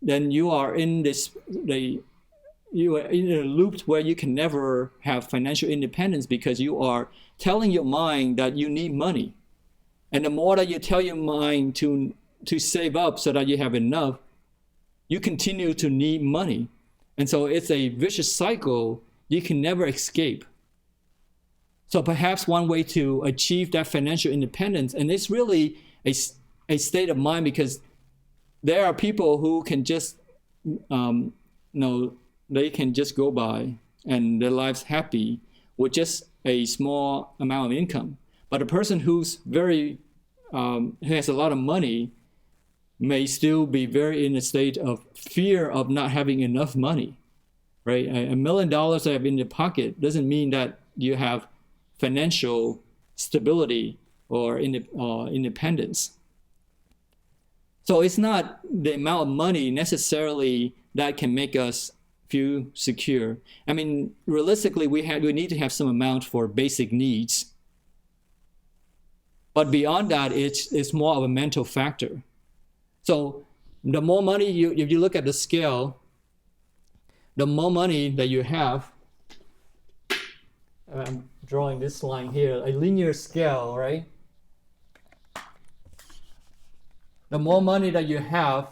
Speaker 2: then you are in you are in a loop where you can never have financial independence because you are telling your mind that you need money. And the more that you tell your mind to save up so that you have enough, you continue to need money. And so it's a vicious cycle you can never escape. So perhaps one way to achieve that financial independence, and it's really a state of mind, because there are people who can just, they can just go by and their lives happy with just a small amount of income. But a person who's who has a lot of money may still be very in a state of fear of not having enough money, right? $1 million that you have in your pocket doesn't mean that you have financial stability or independence. So it's not the amount of money necessarily that can make us feel secure. I mean, realistically, we need to have some amount for basic needs. But beyond that, it's more of a mental factor. So the more money if you look at the scale, the more money that you have, I'm drawing this line here, a linear scale, right? The more money that you have,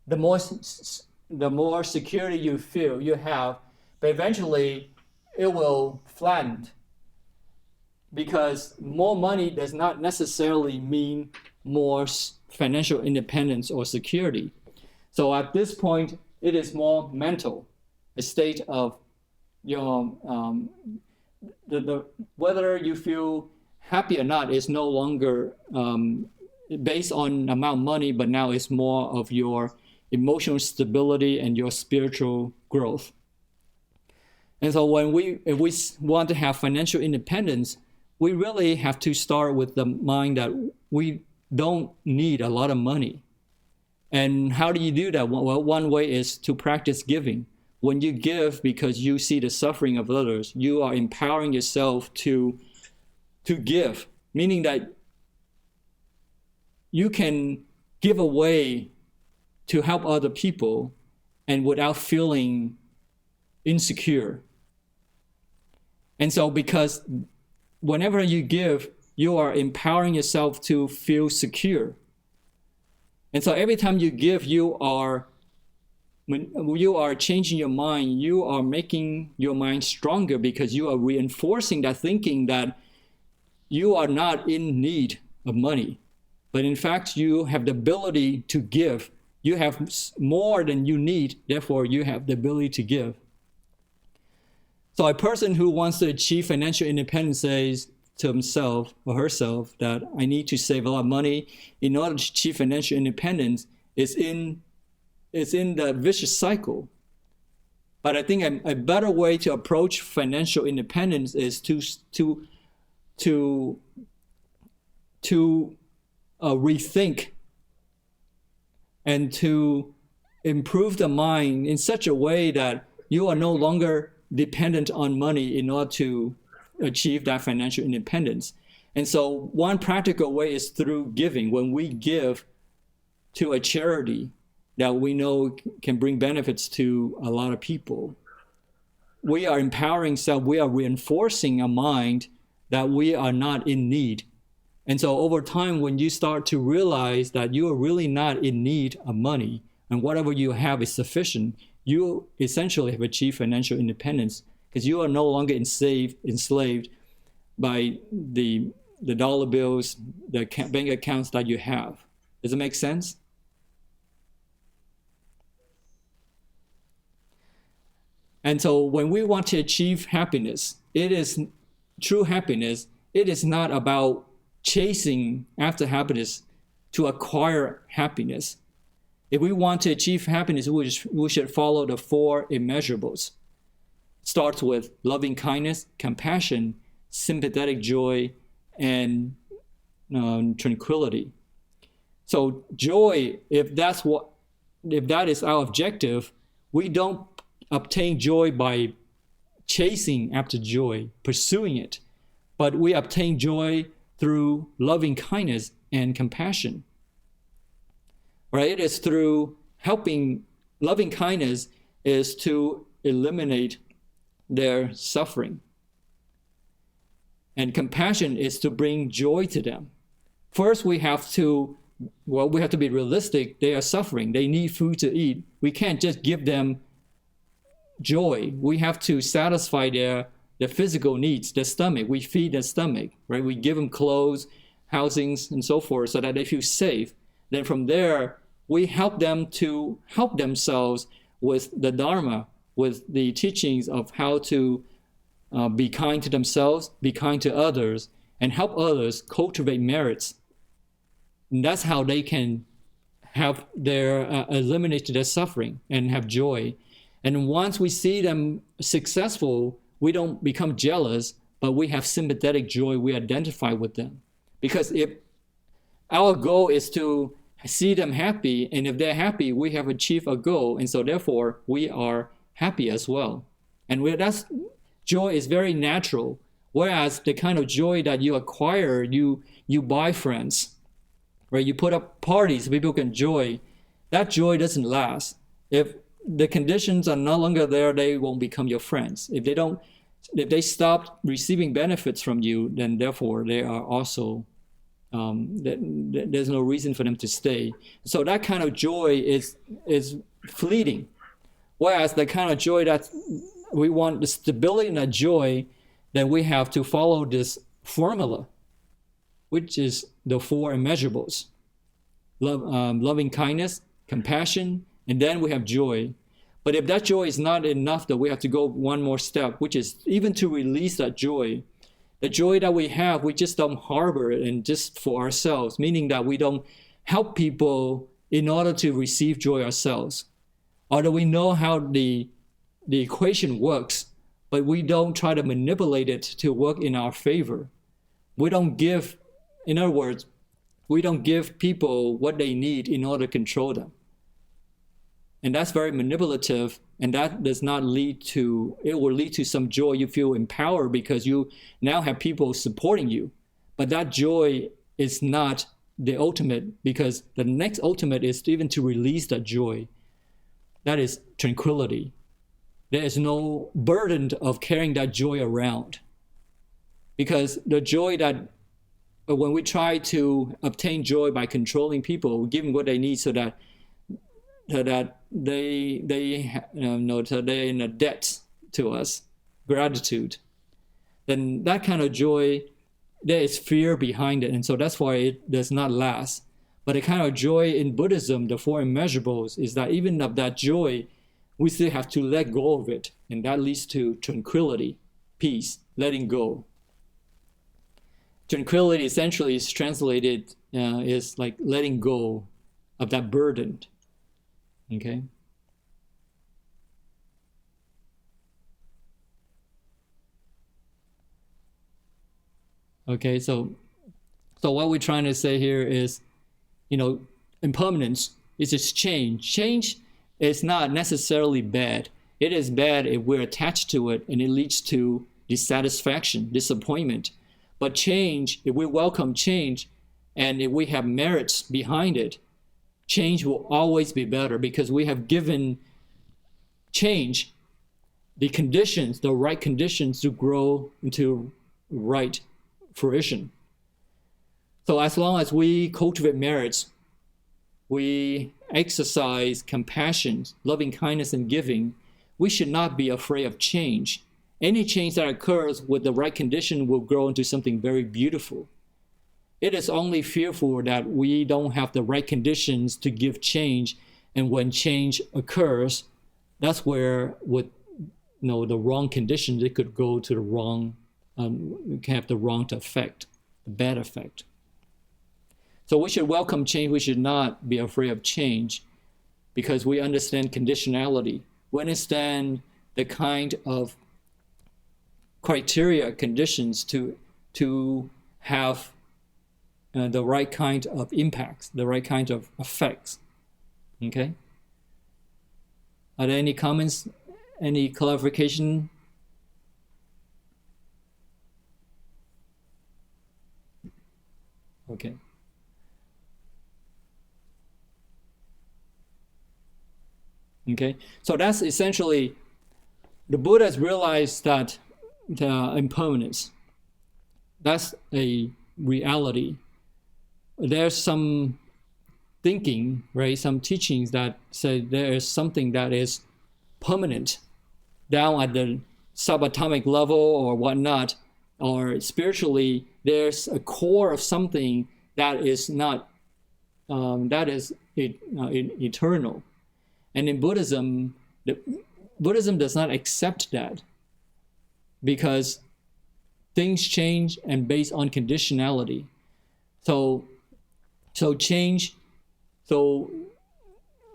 Speaker 2: the more security you feel you have, but eventually it will flatten, because more money does not necessarily mean more financial independence or security. So at this point, it is more mental, a state of your whether you feel happy or not is no longer based on amount of money, but now it's more of your emotional stability and your spiritual growth. And so if we want to have financial independence, we really have to start with the mind that we don't need a lot of money. And how do you do that? Well, one way is to practice giving. When you give because you see the suffering of others, you are empowering yourself to give, meaning that you can give away to help other people and without feeling insecure. And so because whenever you give, you are empowering yourself to feel secure. And so every time you give, when you are changing your mind, you are making your mind stronger, because you are reinforcing that thinking that you are not in need of money. But in fact, you have the ability to give. You have more than you need, therefore you have the ability to give. So a person who wants to achieve financial independence says to himself or herself that I need to save a lot of money in order to achieve financial independence. Is in the vicious cycle. But I think a better way to approach financial independence is to rethink and to improve the mind in such a way that you are no longer dependent on money in order to achieve that financial independence. And so one practical way is through giving. When we give to a charity that we know can bring benefits to a lot of people, we are empowering self, we are reinforcing a mind that we are not in need. And so over time, when you start to realize that you are really not in need of money and whatever you have is sufficient, you essentially have achieved financial independence, because you are no longer enslaved by the dollar bills, the bank accounts that you have. Does it make sense? And so when we want to achieve happiness, it is true happiness. It is not about chasing after happiness to acquire happiness. If we want to achieve happiness, we should follow the 4 immeasurables. Starts with loving kindness, compassion, sympathetic joy, and tranquility. So joy, if that is our objective, we don't obtain joy by chasing after joy, pursuing it, but we obtain joy through loving kindness and compassion. Right? It is through helping. Loving kindness is to eliminate their suffering. And compassion is to bring joy to them. First, we have to be realistic. They are suffering. They need food to eat. We can't just give them joy. We have to satisfy their physical needs, their stomach. We feed their stomach, right? We give them clothes, housings, and so forth so that they feel safe. Then from there, we help them to help themselves with the Dharma, with the teachings of how to be kind to themselves, be kind to others, and help others cultivate merits. And that's how they can have eliminate their suffering and have joy. And once we see them successful, we don't become jealous, but we have sympathetic joy. We identify with them. Because if our goal is to see them happy, and if they're happy, we have achieved a goal, and so therefore we are happy as well. And that's joy is very natural. Whereas the kind of joy that you acquire, you buy friends, right? You put up parties, people can enjoy. That joy doesn't last. If the conditions are no longer there, they won't become your friends. If they stop receiving benefits from you, then therefore they are also there's no reason for them to stay. So that kind of joy is fleeting. Whereas the kind of joy that we want, the stability in that joy, then we have to follow this formula, which is the 4 immeasurables. Loving kindness, compassion, and then we have joy. But if that joy is not enough, then we have to go one more step, which is even to release that joy. The joy that we have, we just don't harbor it and just for ourselves, meaning that we don't help people in order to receive joy ourselves. Although we know how the equation works, but we don't try to manipulate it to work in our favor. We don't give, in other words, we don't give people what they need in order to control them. And that's very manipulative, and that does not lead to, it will lead to some joy. You feel empowered because you now have people supporting you. But that joy is not the ultimate, because the next ultimate is even to release that joy. That is tranquility. There is no burden of carrying that joy around. Because the joy that, when we try to obtain joy by controlling people, we give them what they need so that they're in a debt to us, gratitude, then that kind of joy, there is fear behind it, and so that's why it does not last. But the kind of joy in Buddhism, the 4 immeasurables, is that even of that joy, we still have to let go of it, and that leads to tranquility, peace, letting go. Tranquility essentially is translated is like letting go of that burden. Okay. Okay, so what we're trying to say here is, impermanence is just change. Change is not necessarily bad. It is bad if we're attached to it and it leads to dissatisfaction, disappointment. But change, if we welcome change and if we have merits behind it, change will always be better because we have given change the conditions, the right conditions to grow into right fruition. So as long as we cultivate merits, we exercise compassion, loving kindness, and giving, we should not be afraid of change. Any change that occurs with the right condition will grow into something very beautiful. It is only fearful that we don't have the right conditions to give change, and when change occurs, that's where with the wrong conditions, it could go to the wrong, can have the wrong effect, the bad effect. So we should welcome change. We should not be afraid of change, because we understand conditionality. We understand the kind of criteria, conditions to have the right kind of impacts, the right kind of effects. Okay? Are there any comments, any clarification? Okay. Okay, so that's essentially, the Buddhas realized that the impermanence, that's a reality. There's some thinking, right? Some teachings that say there is something that is permanent down at the subatomic level or whatnot, or spiritually, there's a core of something that is not, that is eternal. And in Buddhism, Buddhism does not accept that, because things change and based on conditionality. So change, so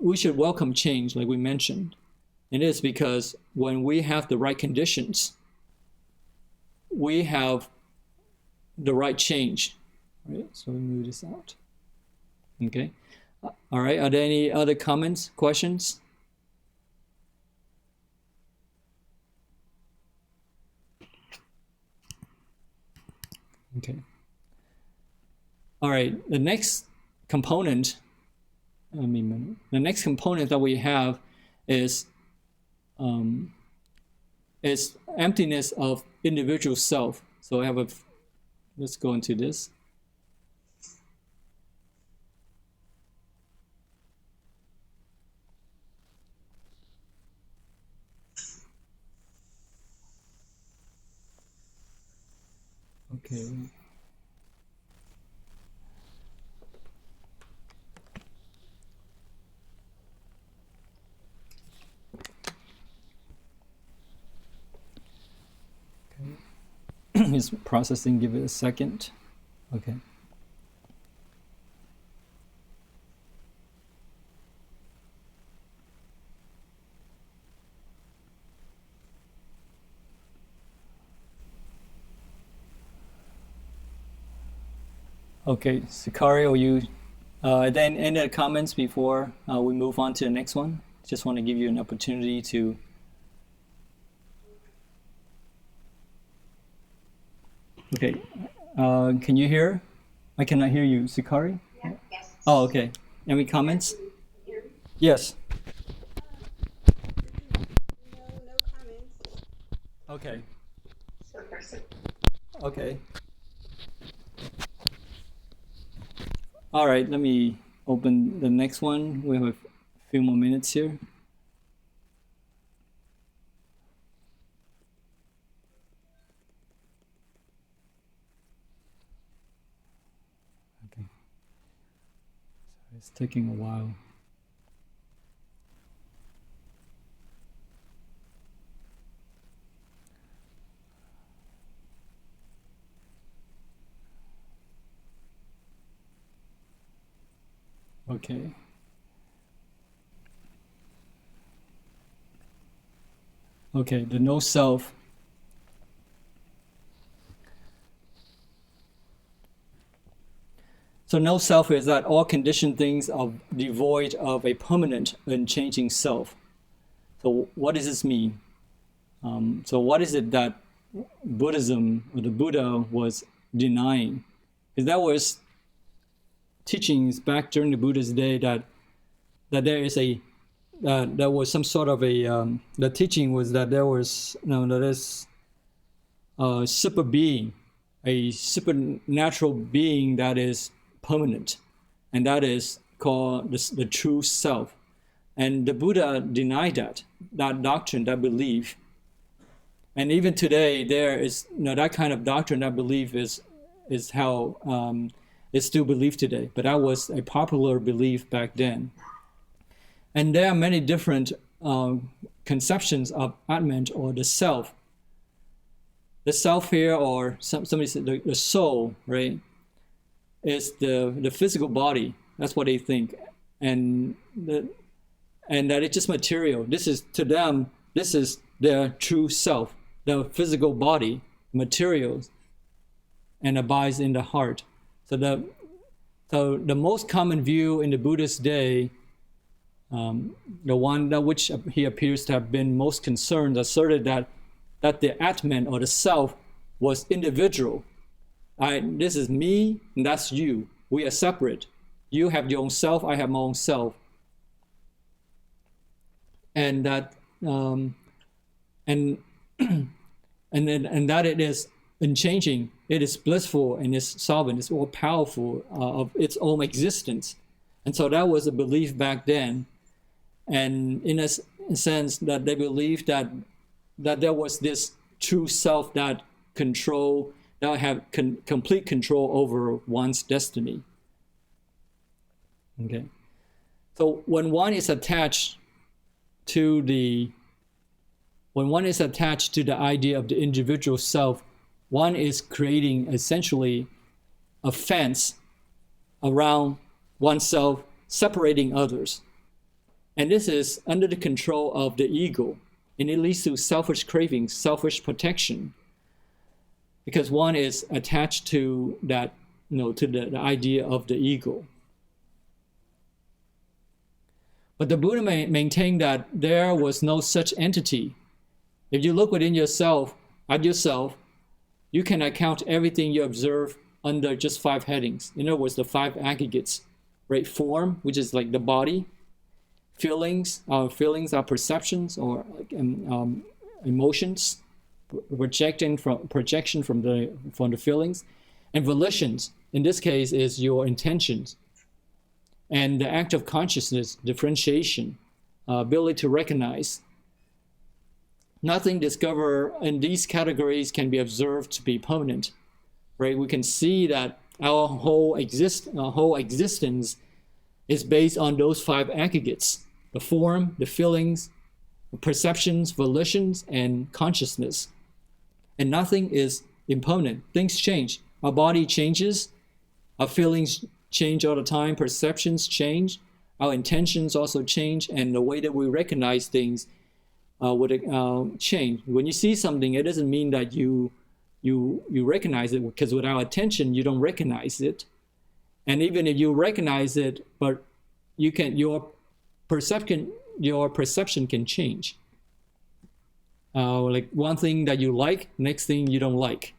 Speaker 2: we should welcome change, like we mentioned. It is because when we have the right conditions, we have the right change. Right? So we move this out. Okay. All right. Are there any other comments, questions? Okay. All right. The next component, the next component that we have is emptiness of individual self. So I have let's go into this. Okay. It's processing, give it a second. Okay. Okay, Sicario, you then any other comments before we move on to the next one? Just want to give you an opportunity to. Okay, can you hear? I cannot hear you, Sicario.
Speaker 6: Yeah, yes.
Speaker 2: Oh, okay. Any comments? Yes.
Speaker 6: No comments.
Speaker 2: Okay.
Speaker 6: So person.
Speaker 2: Okay. All right, let me open the next one. We have a few more minutes here. Okay. So it's taking a while. Okay. Okay, the no self. So no self is that all conditioned things are devoid of a permanent and changing self. So what does this mean? So what is it that Buddhism or the Buddha was denying? Because that was teachings back during the Buddha's day that there is there was some sort of the teaching was that there was that is a super being, a supernatural being that is permanent, and that is called the true self. And the Buddha denied that doctrine, that belief. And even today, there is that kind of doctrine, that belief is how it's still believed today. But that was a popular belief back then. And there are many different conceptions of Atman or the self. The self here, or somebody said the soul, right, is the physical body. That's what they think, and that it's just material. This is, to them, this is their true self, the physical body, materials, and abides in the heart. So the most common view in the Buddhist day, the one that which he appears to have been most concerned, asserted that the Atman or the self was individual. This is me and that's you. We are separate. You have your own self, I have my own self. And that and that it is unchanging, it is blissful, and it's sovereign, it's all powerful of its own existence. And so that was a belief back then. And in a sense that they believed that there was this true self that have complete control over one's destiny. Okay. So when one is attached to the idea of the individual self, one is creating essentially a fence around oneself, separating others. And this is under the control of the ego, and it leads to selfish cravings, selfish protection, because one is attached to that, to the idea of the ego. But the Buddha maintained that there was no such entity. If you look within yourself, at yourself, you can account everything you observe under just 5 headings. In other words, the 5 aggregates, right? Form, which is like the body. Feelings are perceptions or emotions, projection from the feelings, and volitions. In this case, is your intentions, and the act of consciousness, differentiation, ability to recognize. Nothing discovered in these categories can be observed to be permanent, right? We can see that our whole existence is based on those 5 aggregates: the form, the feelings, the perceptions, volitions, and consciousness. And nothing is impermanent. Things change. Our body changes. Our feelings change all the time. Perceptions change. Our intentions also change. And the way that we recognize things would change. When you see something, it doesn't mean that you recognize it, because without attention, you don't recognize it. And even if you recognize it, but your perception can change. Like one thing that you like, next thing you don't like,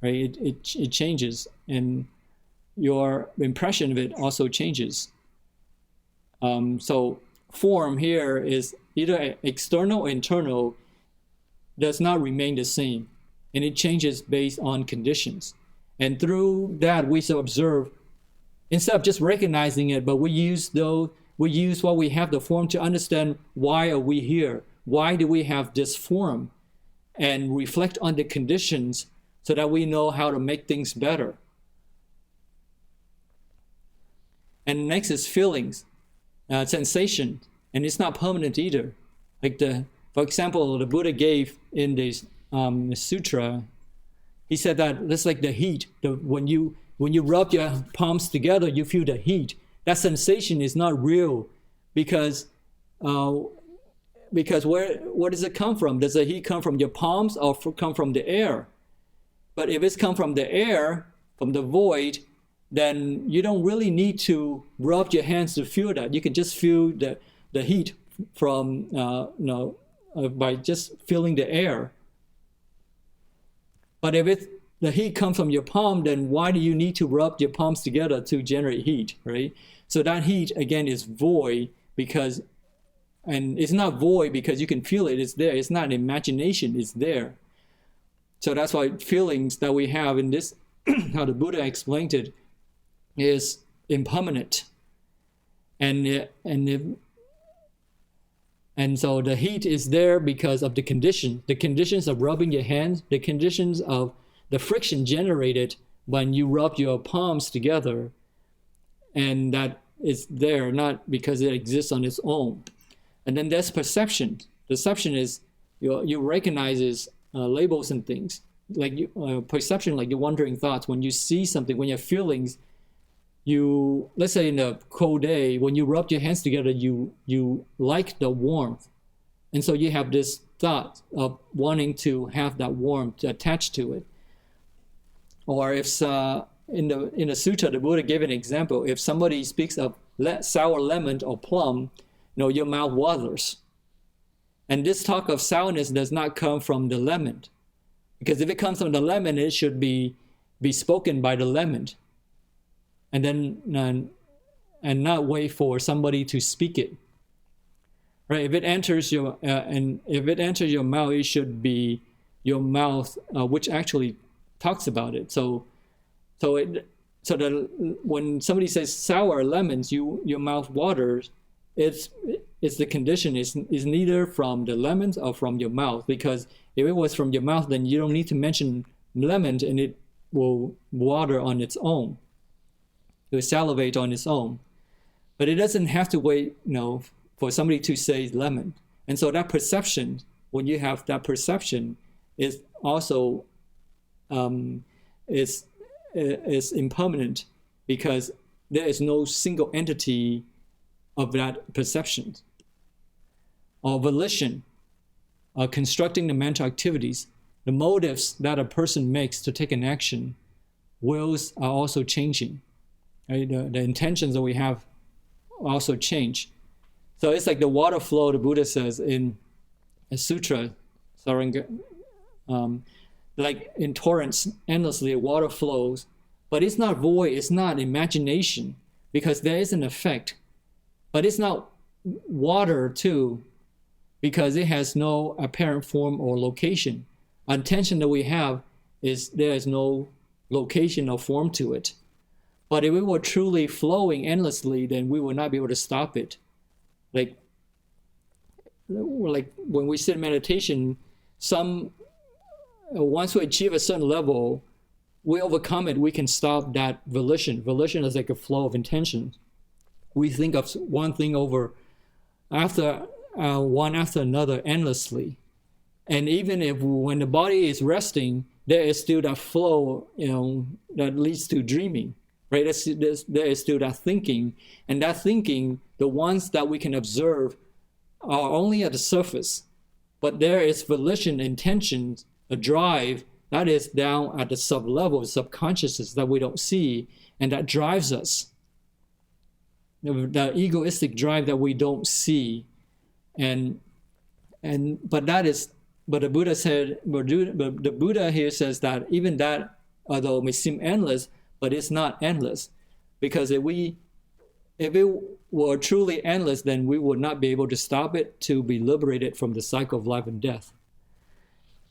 Speaker 2: right? It changes, and your impression of it also changes. So form here is either external or internal, does not remain the same, and it changes based on conditions. And through that, we observe, instead of just recognizing it, but we use what we have, the form, to understand why are we here? Why do we have this form? And reflect on the conditions so that we know how to make things better. And next is feelings, sensation, and it's not permanent either. Like for example, the Buddha gave in this sutra, he said that it's like the heat. When you rub your palms together, you feel the heat. That sensation is not real, because where does it come from? Does the heat come from your palms or come from the air? But if it's come from the air, from the void, then you don't really need to rub your hands to feel that. You can just feel the heat from by just feeling the air. But if the heat comes from your palm, then why do you need to rub your palms together to generate heat, right? So that heat, again, is void, and it's not void because you can feel it, it's there. It's not an imagination, it's there. So that's why feelings that we have in this, how the Buddha explained it, is impermanent. And so the heat is there because of the conditions of rubbing your hands, the conditions of the friction generated when you rub your palms together, and that is there, not because it exists on its own. And then there's perception. Perception is you recognizes labels and things. Like perception, like your wandering thoughts. When you see something, when you have feelings, let's say in a cold day, when you rub your hands together, you like the warmth. And so you have this thought of wanting to have that warmth attached to it. Or if in the sutta, the Buddha gave an example. If somebody speaks of sour lemon or plum, your mouth waters. And this talk of sourness does not come from the lemon. Because if it comes from the lemon, it should be spoken by the lemon. And then and not wait for somebody to speak it. Right? If it enters your mouth, it should be your mouth, which actually talks about it. So that when somebody says sour lemons, your mouth waters. It's the condition is neither from the lemons or from your mouth, because if it was from your mouth, then you don't need to mention lemon, and it will water on its own. It will salivate on its own. But it doesn't have to wait, for somebody to say lemon. And so that perception, when you have that perception, is also is impermanent, because there is no single entity of that perception or volition, constructing the mental activities, the motives that a person makes to take an action, wills are also changing. Right? The intentions that we have also change. So it's like the water flow, the Buddha says in a sutra, like in torrents, endlessly water flows, but it's not void, it's not imagination, because there is an effect. But it's not water too, because it has no apparent form or location. Our intention that we have is there is no location or form to it. But if it were truly flowing endlessly, then we would not be able to stop it. Like when we sit in meditation, once we achieve a certain level, we overcome it, we can stop that volition. Volition is like a flow of intention. We think of one thing one after another endlessly. And even if when the body is resting, there is still that flow, that leads to dreaming, right? There is still that thinking. And that thinking, the ones that we can observe are only at the surface. But there is volition, intention, a drive that is down at the sub-level, subconsciousness that we don't see, and that drives us. The egoistic drive that we don't see, but the Buddha said, the Buddha here says that even that, although it may seem endless, but it's not endless, because if it were truly endless, then we would not be able to stop it, to be liberated from the cycle of life and death.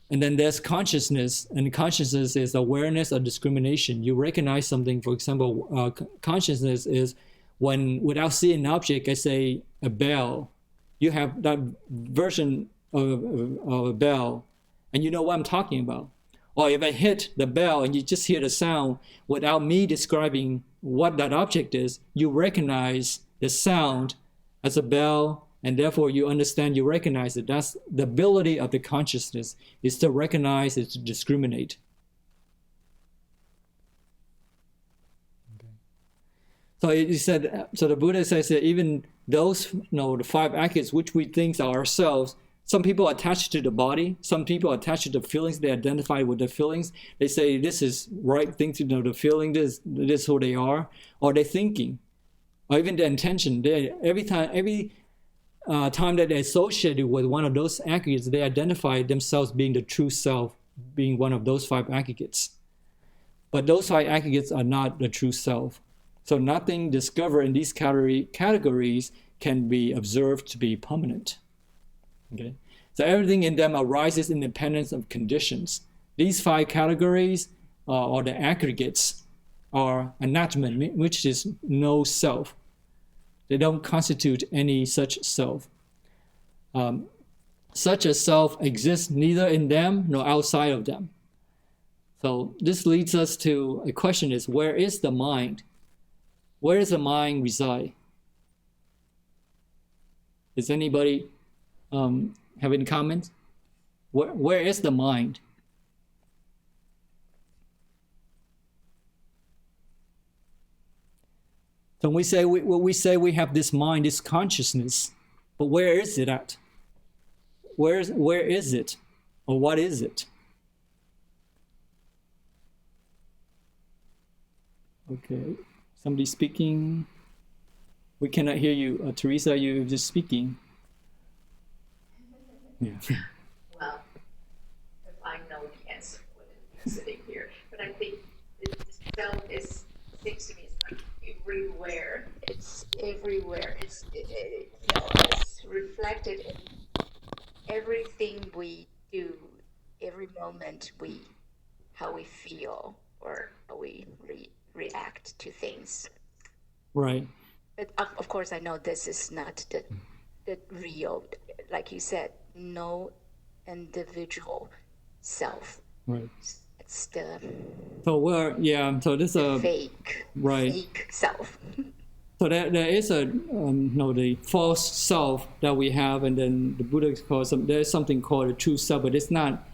Speaker 2: And then there's consciousness, and consciousness is awareness of discrimination. You recognize something, for example, consciousness is when, without seeing an object, I say a bell, you have that version of a bell, and you know what I'm talking about. Or if I hit the bell and you just hear the sound without me describing what that object is, you recognize the sound as a bell, and therefore you understand, you recognize it. That's the ability of the consciousness, is to recognize, is to discriminate. So the Buddha says that even those, the five aggregates which we think are ourselves, some people attach to the body, some people attach to the feelings, they identify with the feelings. They say this is right thing to know, the feeling, this is who they are, or they're thinking, or even the intention. Every time that they're associated with one of those aggregates, they identify themselves being the true self, being one of those five aggregates. But those five aggregates are not the true self. So nothing discovered in these categories can be observed to be permanent. Okay? So everything in them arises independent of conditions. These five categories, or the aggregates, are anatman, which is no self. They don't constitute any such self. Such a self exists neither in them nor outside of them. So this leads us to a question: is where is the mind? Where does the mind reside? Is anybody have any comments? Where is the mind? So we say we have this mind, this consciousness, but where is it at? Where is it, or what is it? Okay, somebody speaking. We cannot hear you, Teresa. You're just speaking. Yeah.
Speaker 7: Well, if I know the answer, I wouldn't be sitting here. But I think the self seems to me it's like everywhere. It's everywhere. It's it's reflected in everything we do, every moment how we feel or how we react to things.
Speaker 2: Right.
Speaker 7: But of course, I know this is not the real, like you said, no individual self.
Speaker 2: Right.
Speaker 7: It's the
Speaker 2: so this
Speaker 7: fake,
Speaker 2: right.
Speaker 7: fake self.
Speaker 2: So there is the false self that we have, and then the Buddha calls there's something called a true self, but it's not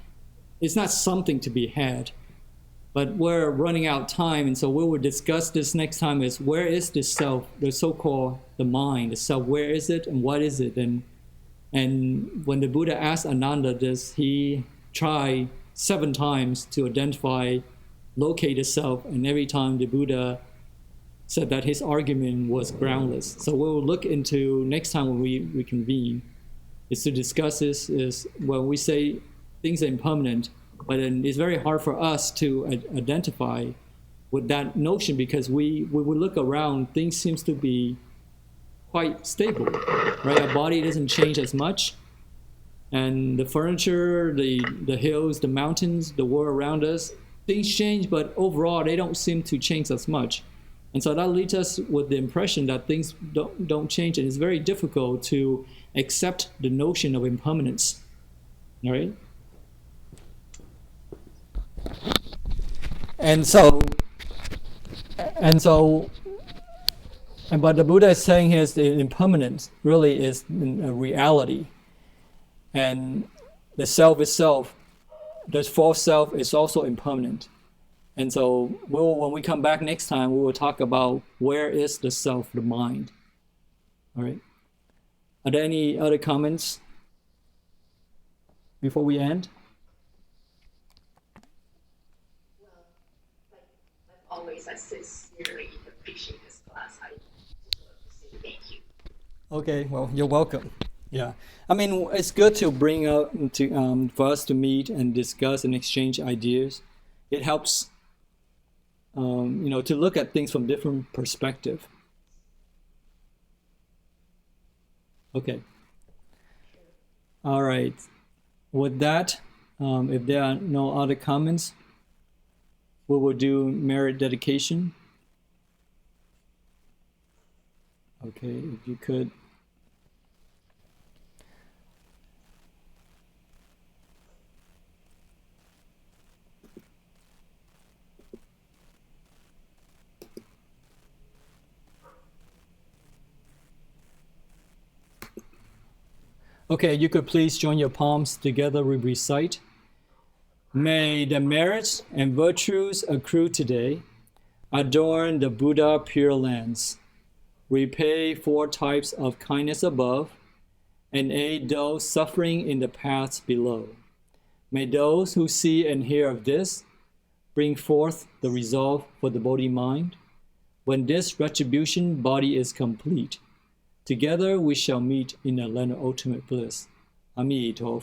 Speaker 2: something to be had. But we're running out of time, and so we will discuss this next time is where is this self, the so-called the mind, the self, where is it and what is it? And when the Buddha asked Ananda this, he tried 7 times to locate the self, and every time the Buddha said that his argument was groundless. So we'll look into next time when we reconvene, is to discuss this, is when we say things are impermanent, but then it's very hard for us to identify with that notion, because we look around, things seems to be quite stable, right? Our body doesn't change as much, and the furniture, the hills, the mountains, the world around us, things change, but overall they don't seem to change as much. And so that leaves us with the impression that things don't change, and it's very difficult to accept the notion of impermanence, all right? But the Buddha is saying here the impermanence really is a reality, and the self itself, the false self, is also impermanent. And so when we come back next time, we will talk about where is the self, the mind. All right. Are there any other comments before we end?
Speaker 7: Always, I sincerely appreciate this class. I just want to say thank you.
Speaker 2: Okay, well, you're welcome. Yeah, I mean, it's good to bring up for us to meet and discuss and exchange ideas. It helps, to look at things from different perspective. Okay. All right. With that, if there are no other comments, we will do merit dedication. Okay, if you could. Okay, you could please join your palms together. We recite. May the merits and virtues accrue today adorn the Buddha Pure Lands, repay 4 types of kindness above, and aid those suffering in the paths below. May those who see and hear of this bring forth the resolve for the Bodhi mind. When this retribution body is complete, together we shall meet in the land of ultimate bliss. Amida.